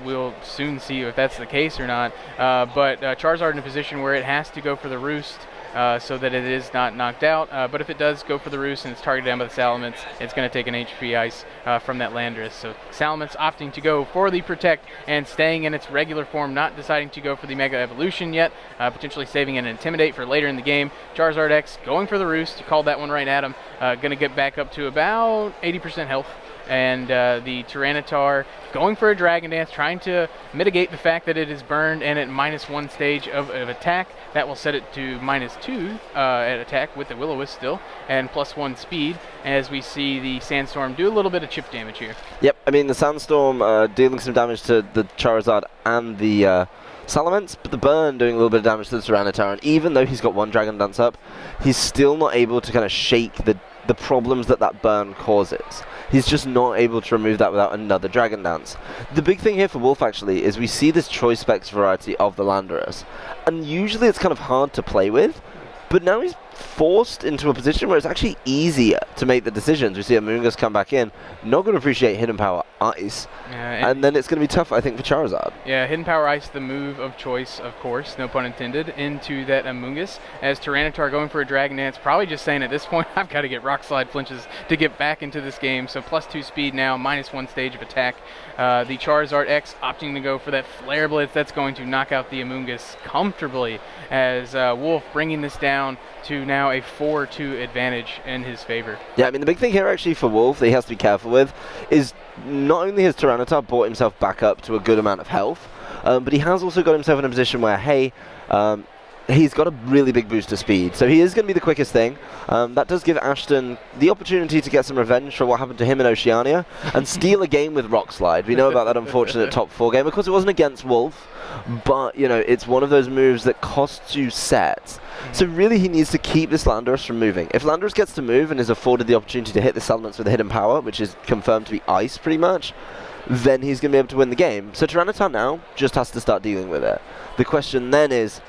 We'll soon see if that's the case or not. But Charizard in a position where it has to go for the Roost so that it is not knocked out. But if it does go for the Roost and it's targeted down by the Salamence, it's going to take an HP Ice from that Landorus. So Salamence opting to go for the Protect and staying in its regular form, not deciding to go for the Mega Evolution yet, potentially saving an Intimidate for later in the game. Charizard X going for the Roost. You called that one right at him. Going to get back up to about 80% health. And the Tyranitar going for a Dragon Dance, trying to mitigate the fact that it is burned and at -1 stage of attack. That will set it to -2 at attack with the Will-O-Wisp still, and +1 speed, as we see the Sandstorm do a little bit of chip damage here. Yep, I mean, the Sandstorm dealing some damage to the Charizard and the Salamence, but the Burn doing a little bit of damage to the Tyranitar, and even though he's got one Dragon Dance up, he's still not able to kind of shake the problems that Burn causes. He's just not able to remove that without another Dragon Dance. The big thing here for Wolfe, actually, is we see this Choice Specs variety of the Landorus, and usually it's kind of hard to play with, But now he's forced into a position where it's actually easier to make the decisions. We see Amoonguss come back in, not going to appreciate Hidden Power Ice, and then it's going to be tough, I think, for Charizard. Yeah, Hidden Power Ice, the move of choice, of course, no pun intended, into that Amoonguss. As Tyranitar going for a Dragon Dance, probably just saying at this point, I've got to get Rock Slide flinches to get back into this game. So +2 speed now, -1 stage of attack. The Charizard X opting to go for that Flare Blitz. That's going to knock out the Amoonguss comfortably, as Wolfe bringing this down to now a 4-2 advantage in his favor. Yeah, I mean, the big thing here actually for Wolfe that he has to be careful with is not only has Tyranitar brought himself back up to a good amount of health, but he has also got himself in a position where, hey, he's got a really big boost of speed, so he is going to be the quickest thing. That does give Ashton the opportunity to get some revenge for what happened to him in Oceania and steal a game with Rock Slide. We know about that unfortunate top 4 game. Of course, it wasn't against Wolfe, but, you know, it's one of those moves that costs you sets. So really, he needs to keep this Landorus from moving. If Landorus gets to move and is afforded the opportunity to hit the elements with a Hidden Power, which is confirmed to be Ice pretty much, then he's going to be able to win the game. So Tyranitar now just has to start dealing with it. The question then is,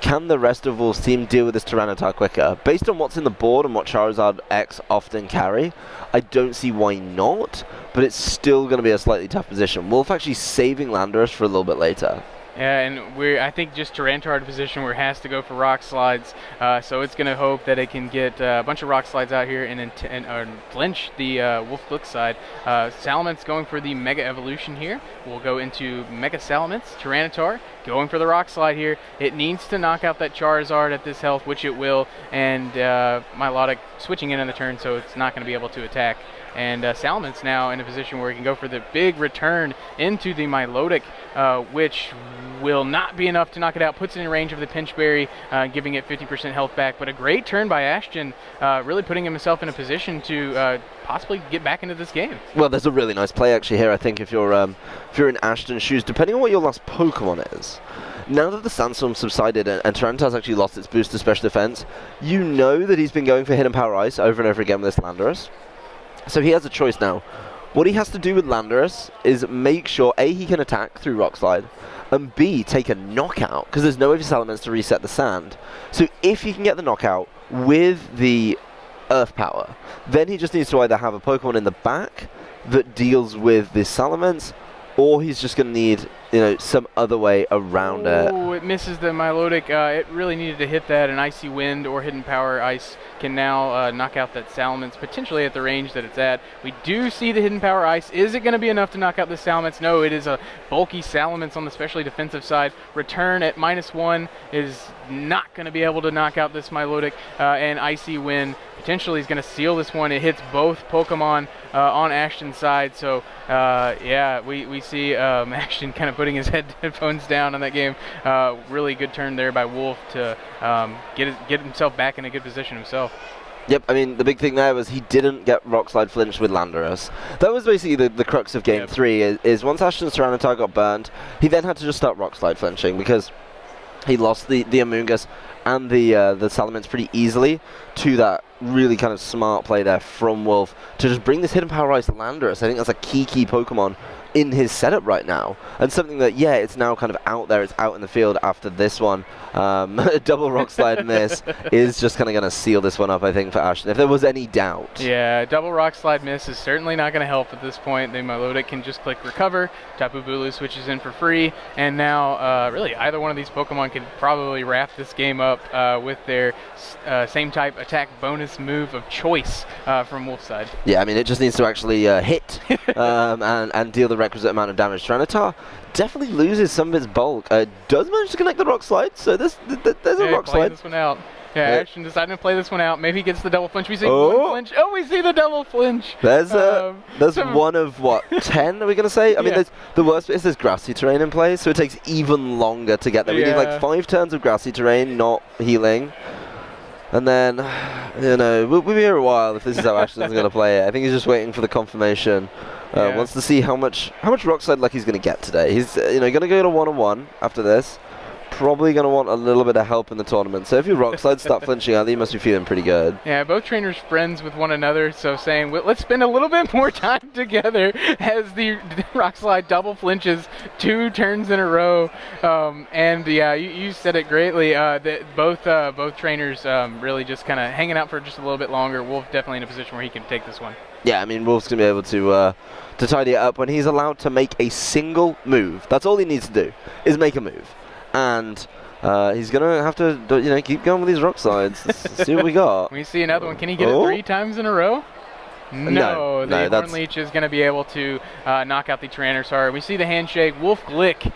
can the rest of Wolfe's team deal with this Tyranitar quicker? Based on what's in the board and what Charizard X often carry, I don't see why not, but it's still going to be a slightly tough position. Wolfe actually saving Landorus for a little bit later. Yeah, and I think just Tyranitar in a position where it has to go for Rock Slides, so it's going to hope that it can get a bunch of Rock Slides out here and flinch the Wolfe Glick side. Salamence going for the Mega Evolution here. We'll go into Mega Salamence. Tyranitar going for the Rock Slide here. It needs to knock out that Charizard at this health, which it will, and Milotic switching in on the turn, so it's not going to be able to attack. And Salamence now in a position where he can go for the big return into the Milotic, which will not be enough to knock it out. Puts it in range of the Pinch Berry, giving it 50% health back. But a great turn by Ashton, really putting himself in a position to possibly get back into this game. Well, there's a really nice play actually here, I think, if you're in Ashton's shoes, depending on what your last Pokemon is. Now that the Sandstorm subsided and Tyranitar's actually lost its boost to special defense, you know that he's been going for Hidden Power Ice over and over again with this Landorus. So he has a choice now. What he has to do with Landorus is make sure, A, he can attack through Rock Slide, and B, take a knockout, because there's no way for Salamence to reset the sand. So if he can get the knockout with the Earth Power, then he just needs to either have a Pokemon in the back that deals with the Salamence, or he's just going to need, you know, some other way around it. Oh, it misses the Milotic. It really needed to hit that. An Icy Wind or Hidden Power Ice can now knock out that Salamence, potentially at the range that it's at. We do see the Hidden Power Ice. Is it going to be enough to knock out the Salamence? No, it is a bulky Salamence on the specially defensive side. Return at -1 is not going to be able to knock out this Milotic, and Icy Wind potentially is going to seal this one. It hits both Pokemon on Ashton's side, so yeah, we see Ashton kind of putting his headphones down on that game. Really good turn there by Wolfe to get himself back in a good position himself. Yep, I mean, the big thing there was he didn't get Rock Slide flinched with Landorus. That was basically the crux of Game 3, is once Ashton's Tyranitar got burned, he then had to just start Rock Slide flinching, because he lost the Amoonguss and the Salamence pretty easily to that really kind of smart play there from Wolfe to just bring this Hidden Power Ice Landorus. I think that's a key Pokemon in his setup right now, and something that, yeah, it's now kind of out there, it's out in the field after this one. Double Rock Slide miss is just kind of going to seal this one up, I think, for Ashton, if there was any doubt. Yeah, double Rock Slide miss is certainly not going to help at this point. The Milotic can just click Recover, Tapu Bulu switches in for free, and now really either one of these Pokemon could probably wrap this game up with their same type attack bonus move of choice from Wolfe's side. Yeah, I mean, it just needs to actually hit and deal the requisite amount of damage. Tyranitar definitely loses some of its bulk. Does manage to connect the Rock Slide, so there's a Rock Slide. This one out. Yeah, Ashton decided to play this one out. Maybe he gets the double flinch. We see one flinch. Oh, we see the double flinch. There's one of, what, 10 are we going to say? I mean, the worst bit is there's grassy terrain in play, so it takes even longer to get there. We need like 5 turns of grassy terrain, not healing. And then, you know, we'll be here a while if this is how Ashton's going to play it. I think he's just waiting for the confirmation. Wants to see how much Rock Slide luck he's going to get today. He's going to go to 1-on-1 after this. probably going to want a little bit of help in the tournament. So if your rock slides start flinching early, you must be feeling pretty good. Yeah, both trainers friends with one another, so saying, well, let's spend a little bit more time together as the rock slide double flinches 2 turns in a row. And yeah, you said it greatly. That both trainers really just kind of hanging out for just a little bit longer. Wolfe definitely in a position where he can take this one. Yeah, I mean, Wolfe's going to be able to tidy it up when he's allowed to make a single move. That's all he needs to do, is make a move. And he's going to have to, keep going with these rock slides. Let's see what we got. We see another one. Can he get it 3 times in a row? No, the Horn Leech is going to be able to knock out the Tyrannosaur. We see the handshake. Wolfe Glick,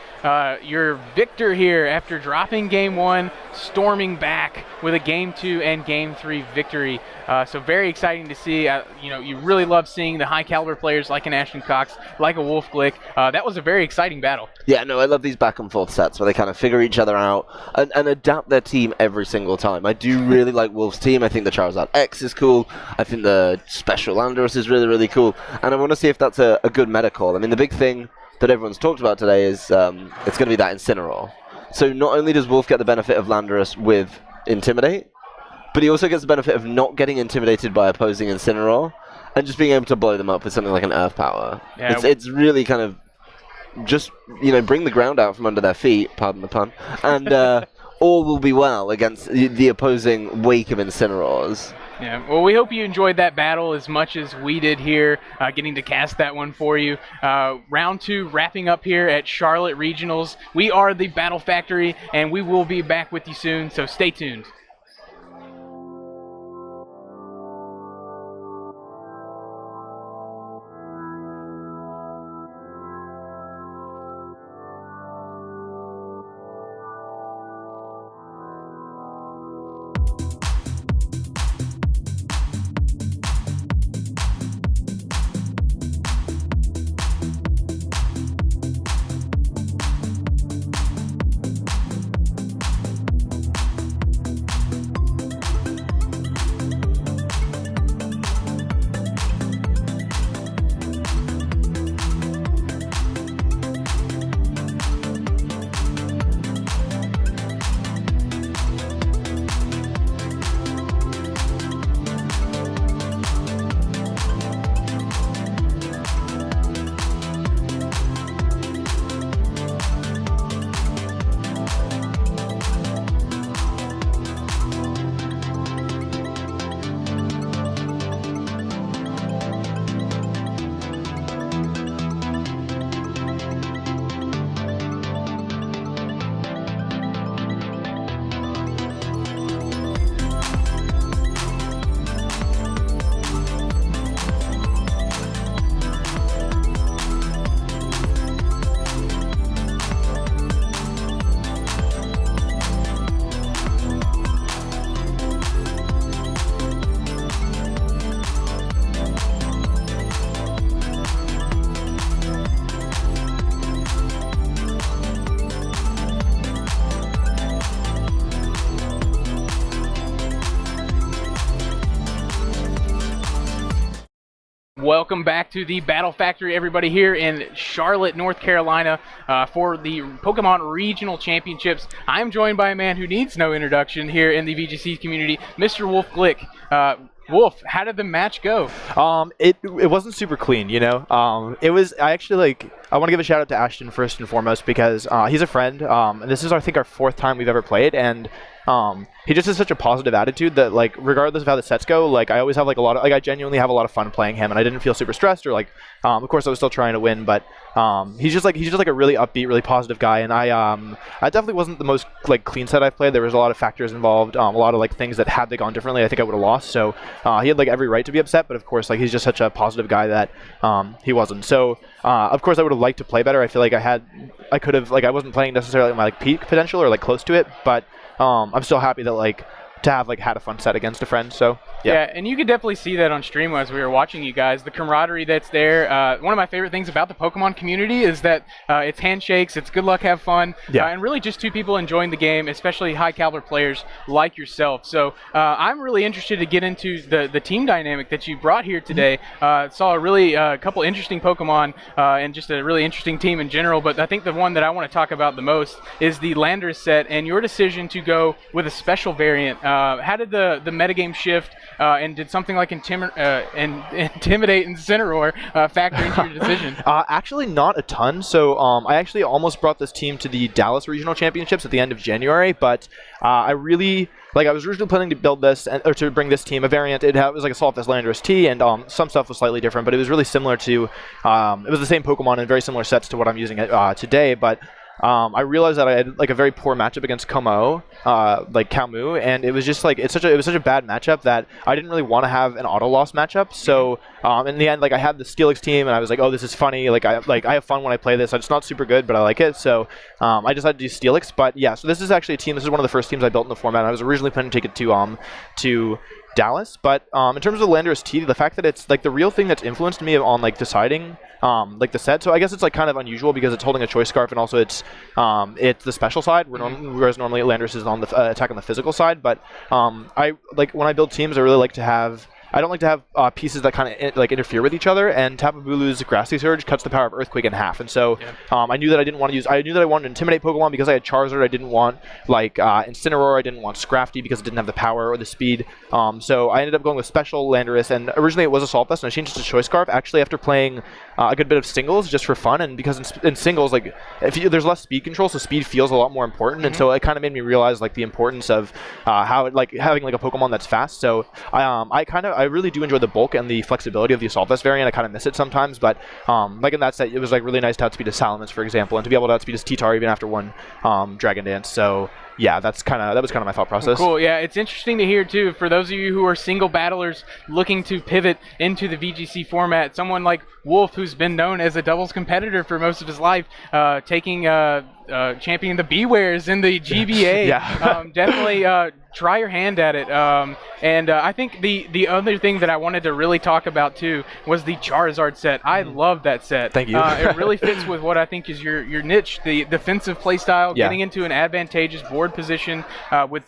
your victor here after dropping Game 1, storming back with a Game 2 and Game 3 victory. So very exciting to see. You really love seeing the high-caliber players like an Ashton Cox, like a Wolfe Glick. That was a very exciting battle. Yeah, no, I love these back-and-forth sets where they kind of figure each other out and adapt their team every single time. I do really like Wolfe's team. I think the Charizard X is cool. I think the Special Landorus is really, really cool. And I want to see if that's a good meta call. I mean, the big thing that everyone's talked about today is it's going to be that Incineroar. So not only does Wolfe get the benefit of Landorus with Intimidate, but he also gets the benefit of not getting intimidated by opposing Incineroar and just being able to blow them up with something like an Earth Power. Yeah. It's really kind of just, bring the ground out from under their feet, pardon the pun, and all will be well against the opposing wake of Incineroars. Yeah, well, we hope you enjoyed that battle as much as we did here, getting to cast that one for you. Round 2 wrapping up here at Charlotte Regionals. We are the Battle Factory, and we will be back with you soon, so stay tuned. Welcome back to the Battle Factory, everybody, here in Charlotte, North Carolina, for the Pokemon Regional Championships. I'm joined by a man who needs no introduction here in the VGC community, Mr. Wolfe Glick. Wolfe, how did the match go? It wasn't super clean, It was, I want to give a shout out to Ashton first and foremost because he's a friend, and this is, I think, our 4th time we've ever played, and he just has such a positive attitude that, regardless of how the sets go, I always have, I genuinely have a lot of fun playing him, and I didn't feel super stressed or, of course, I was still trying to win, but he's just a really upbeat, really positive guy, and I definitely wasn't the most, clean set I've played. There was a lot of factors involved, a lot of, things that had they gone differently, I think I would have lost, so he had, every right to be upset, but, of course, he's just such a positive guy that he wasn't. So, of course, I would have liked to play better. I feel like I could have, I wasn't playing necessarily at my, peak potential or, close to it, but I'm still happy that have like had a fun set against a friend. So yeah, and you could definitely see that on stream as we were watching you guys. The camaraderie that's there. One of my favorite things about the Pokemon community is that it's handshakes, it's good luck, have fun, and really just two people enjoying the game, especially high caliber players like yourself. So I'm really interested to get into the team dynamic that you brought here today. Saw a really couple interesting Pokemon and just a really interesting team in general, but I think the one that I want to talk about the most is the Landorus set and your decision to go with a special variant. How did the metagame shift? And did something like Intimidate Incineroar factor into your decision? Actually, not a ton. So I actually almost brought this team to the Dallas Regional Championships at the end of January, but I was originally planning to build this, or to bring this team, a variant. It was like a Assaultless Landorus T, and some stuff was slightly different, but it was really similar to, it was the same Pokemon and very similar sets to what I'm using today, but I realized that I had like a very poor matchup against Como, like Calmu, and it was just like it was such a bad matchup that I didn't really want to have an auto loss matchup. So in the end, like I had the Steelix team, and I was like, oh, this is funny. Like I have fun when I play this. It's not super good, but I like it. So I decided to do Steelix. But yeah, so this is actually a team. This is one of the first teams I built in the format. I was originally planning to take it to Dallas, but in terms of Landorus T, the fact that it's like the real thing that's influenced me on like deciding like the set. So I guess it's like kind of unusual because it's holding a choice scarf, and also it's the special side, whereas normally Landorus is on the attack on the physical side. But I like when I build teams, I really like to have. I don't like to have pieces that kind of like interfere with each other, and Tapu Bulu's Grassy Surge cuts the power of Earthquake in half, and so I knew that I didn't want to use. I knew that I wanted to intimidate Pokemon because I had Charizard. I didn't want like Incineroar. I didn't want Scrafty because it didn't have the power or the speed. So I ended up going with Special Landorus, and originally it was Assault Vest, and I changed it to Choice Scarf actually after playing a good bit of singles just for fun, and because in singles like there's less speed control, so speed feels a lot more important, and so it kind of made me realize like the importance of how like having like a Pokemon that's fast. So I really do enjoy the bulk and the flexibility of the Assault Vest variant. I kind of miss it sometimes, but like in that set, it was like really nice to outspeed a Salamence, for example, and to be able to outspeed his T-Tar even after one Dragon Dance. So yeah, that was kind of my thought process. Cool. Yeah, it's interesting to hear too. For those of you who are single battlers looking to pivot into the VGC format, someone like Wolfe, who's been known as a doubles competitor for most of his life, taking championing the Bewares in the GBA, definitely try your hand at it. And I think the other thing that I wanted to really talk about too was the Charizard set. I love that set. Thank you. It really fits with what I think is your niche, the defensive playstyle, getting into an advantageous board position with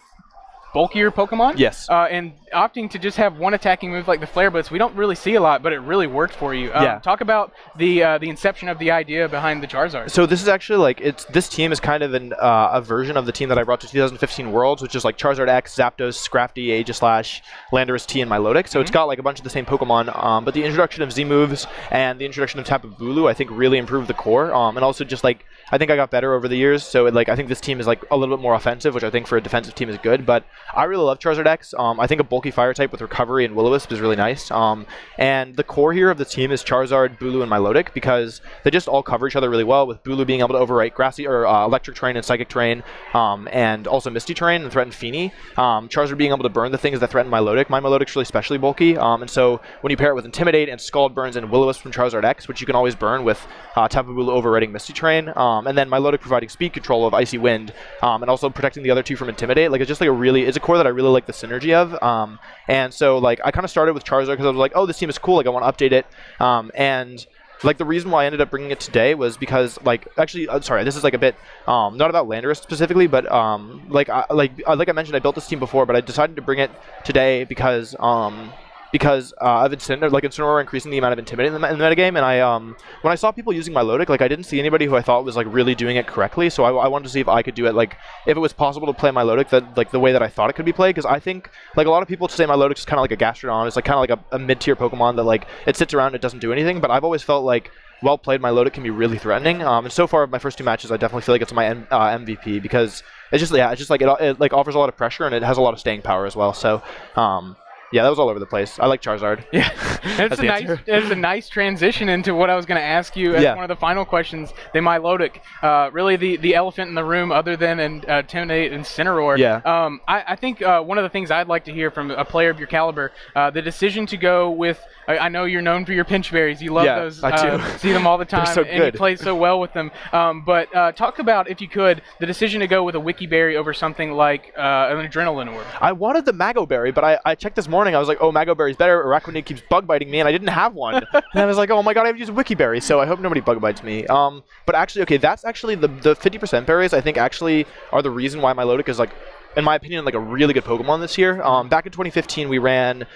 bulkier Pokemon. Yes. And opting to just have one attacking move like the Flare Blitz, we don't really see a lot, but it really worked for you. Talk about the inception of the idea behind the Charizard. So this is actually like this team is kind of a version of the team that I brought to 2015 Worlds, which is like Charizard X, Zapdos, Scrafty, Aegislash, Landorus T, and Milotic. So it's got like a bunch of the same Pokemon, but the introduction of Z moves and the introduction of Tapu Bulu I think really improved the core, and also just like I think I got better over the years. So I think this team is like a little bit more offensive, which I think for a defensive team is good. But I really love Charizard X. I think a bulky fire type with recovery and Will-O-Wisp is really nice. And the core here of the team is Charizard, Bulu, and Milotic because they just all cover each other really well, with Bulu being able to overwrite Grassy or Electric Terrain and Psychic Terrain, and also Misty Terrain and threaten Feeny. Charizard being able to burn the things that threaten Milotic. My Milotic's really specially bulky, and so when you pair it with Intimidate and Scald Burns and Will-O-Wisp from Charizard X, which you can always burn with Tapu Bulu overwriting Misty Terrain, and then Milotic providing speed control of Icy Wind, and also protecting the other two from Intimidate. Like it's just like it's a core that I really like the synergy of. And so like I kind of started with Charizard because I was like, oh, this team is cool. Like I want to update it. And like the reason why I ended up bringing it today was because like actually sorry, this is like a bit not about Landorus specifically, but like I mentioned, I built this team before, but I decided to bring it today because of Incineroar increasing the amount of Intimidate in the metagame, and when I saw people using Milotic, like I didn't see anybody who I thought was like really doing it correctly, so I wanted to see if I could do it, like if it was possible to play Milotic the way that I thought it could be played, because I think like a lot of people say Milotic is kind of like a Gastrodon, it's like kind of like a mid-tier Pokemon that like it sits around and it doesn't do anything, but I've always felt like well played Milotic can be really threatening, and so far my first two matches I definitely feel like it's my MVP because it's just like it like offers a lot of pressure and it has a lot of staying power as well, so Yeah, that was all over the place. I like Charizard. Yeah, That's the answer. it's a nice transition into what I was going to ask you as Yeah. one of the final questions. The Milotic, really the elephant in the room, other than Intimidate and Incineroar. Yeah. I think one of the things I'd like to hear from a player of your caliber, the decision to go with. I know you're known for your pinch berries. You love Yeah, those. I do. See them all the time, so and you good. play so well with them. But talk about, if you could, the decision to go with a Wiki Berry over something like an Adrenaline Orb. I wanted the Mago Berry, but I checked this morning. I was like, oh, Mago Berry's better. Araquanid keeps bug biting me, and I didn't have one. And I was like, oh my god, I have to use a Wiki Berry, so I hope nobody bug bites me. But actually, okay, that's actually the 50% berries, I think, actually are the reason why Milotic is, like, in my opinion, like a really good Pokemon this year. Back in 2015, we ran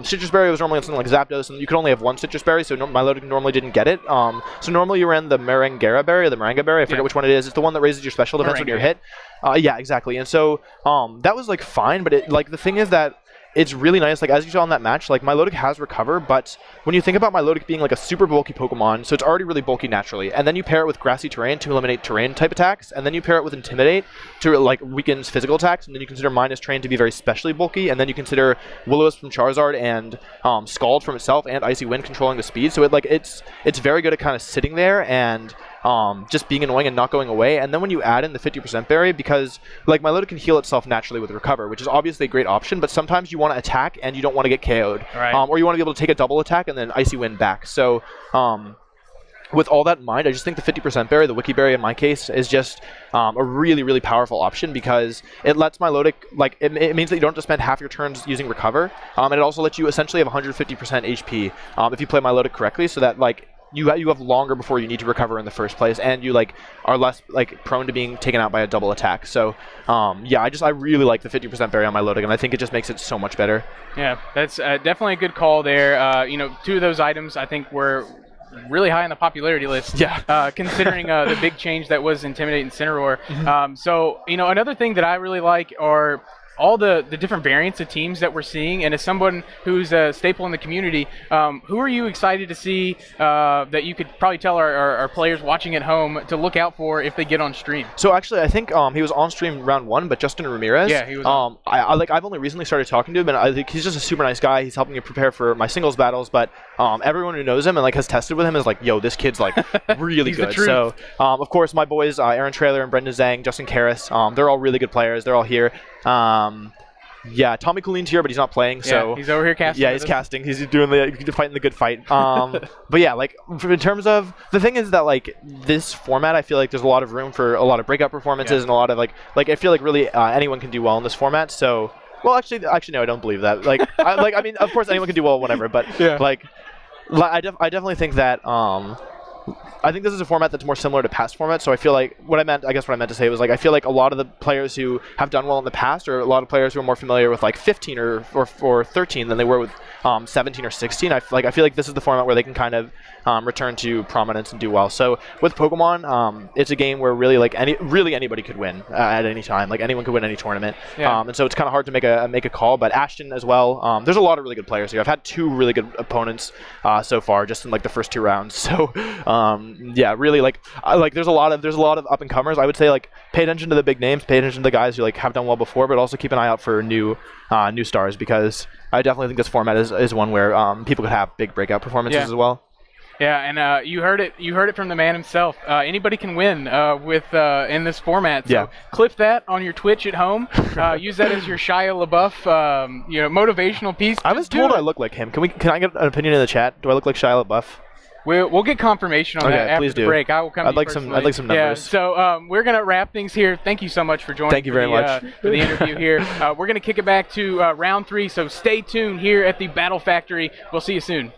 Citrus Berry was normally on something like Zapdos, and you could only have one Citrus Berry, so Milotic normally didn't get it. So normally you ran the Marangara Berry or the Maranga Berry. I forget which one it is. It's the one that raises your special defense when you're hit. Yeah, exactly. And so that was like fine, but the thing is that it's really nice, like as you saw in that match, like Milotic has Recover, but when you think about Milotic being like a super bulky Pokemon, so it's already really bulky naturally, and then you pair it with Grassy Terrain to eliminate terrain type attacks, and then you pair it with Intimidate to like weakens physical attacks, and then you consider Minus Train to be very specially bulky, and then you consider Will-O-Wisp from Charizard and Scald from itself and Icy Wind controlling the speed, so it's very good at kind of sitting there and just being annoying and not going away. And then when you add in the 50% berry, because like Milotic can heal itself naturally with Recover, which is obviously a great option, but sometimes you want to attack and you don't want to get KO'd. Right. Or you want to be able to take a double attack and then Icy Wind back. So with all that in mind, I just think the 50% berry, the Wiki Berry in my case, is just a really, really powerful option because it lets Milotic, like, it means that you don't have to spend half your turns using Recover, and it also lets you essentially have 150% HP if you play Milotic correctly, so that, like, you have longer before you need to recover in the first place, and you like are less like prone to being taken out by a double attack. So yeah, I really like the 50% berry on Milotic, and I think it just makes it so much better. Yeah, that's definitely a good call there. Two of those items I think were really high on the popularity list. Yeah. Considering the big change that was Intimidate and Incineroar. So another thing that I really like are all the different variants of teams that we're seeing, and as someone who's a staple in the community, who are you excited to see that you could probably tell our players watching at home to look out for if they get on stream? So actually, I think he was on stream round 1, but Justin Ramirez. Yeah, he was on. I've only recently started talking to him, and I think he's just a super nice guy. He's helping me prepare for my singles battles, but everyone who knows him and like has tested with him is like, yo, this kid's like really He's good. the truth. So of course, my boys Aaron Traylor and Brendan Zhang, Justin Karras, they're all really good players. They're all here. Yeah, Tommy Couline's here, but he's not playing. So yeah, he's over here casting. Yeah, he's casting. He's doing fighting the good fight. But yeah, like in terms of the thing is that like this format, I feel like there's a lot of room for a lot of breakout performances and a lot of like I feel like really anyone can do well in this format. So well, actually no, I don't believe that. Like I mean, of course anyone can do well, whatever. But yeah. I definitely think that I think this is a format that's more similar to past formats, so I feel like what I meant to say was like I feel like a lot of the players who have done well in the past are a lot of players who are more familiar with like 15 or 13 than they were with 17 or 16. I feel like this is the format where they can kind of return to prominence and do well. So with Pokemon, it's a game where really like anybody could win at any time. Like anyone could win any tournament. Yeah. And so it's kind of hard to make a call. But Ashton as well. There's a lot of really good players here. I've had 2 really good opponents so far, just in like the first 2 rounds. So yeah, really like there's a lot of up and comers. I would say like pay attention to the big names, pay attention to the guys who like have done well before, but also keep an eye out for new stars, because I definitely think this format is one where people could have big breakout performances as well. Yeah, and you heard it from the man himself. Anybody can win with in this format. So clip that on your Twitch at home. Use that as your Shia LaBeouf, motivational piece. I was told I look like him. Can I get an opinion in the chat? Do I look like Shia LaBeouf? We'll get confirmation on that after the break. I will come. I'd like some numbers. Yeah, so we're gonna wrap things here. Thank you so much for joining. Thank you very much for the interview here. We're gonna kick it back to round 3. So stay tuned here at the Battle Factory. We'll see you soon.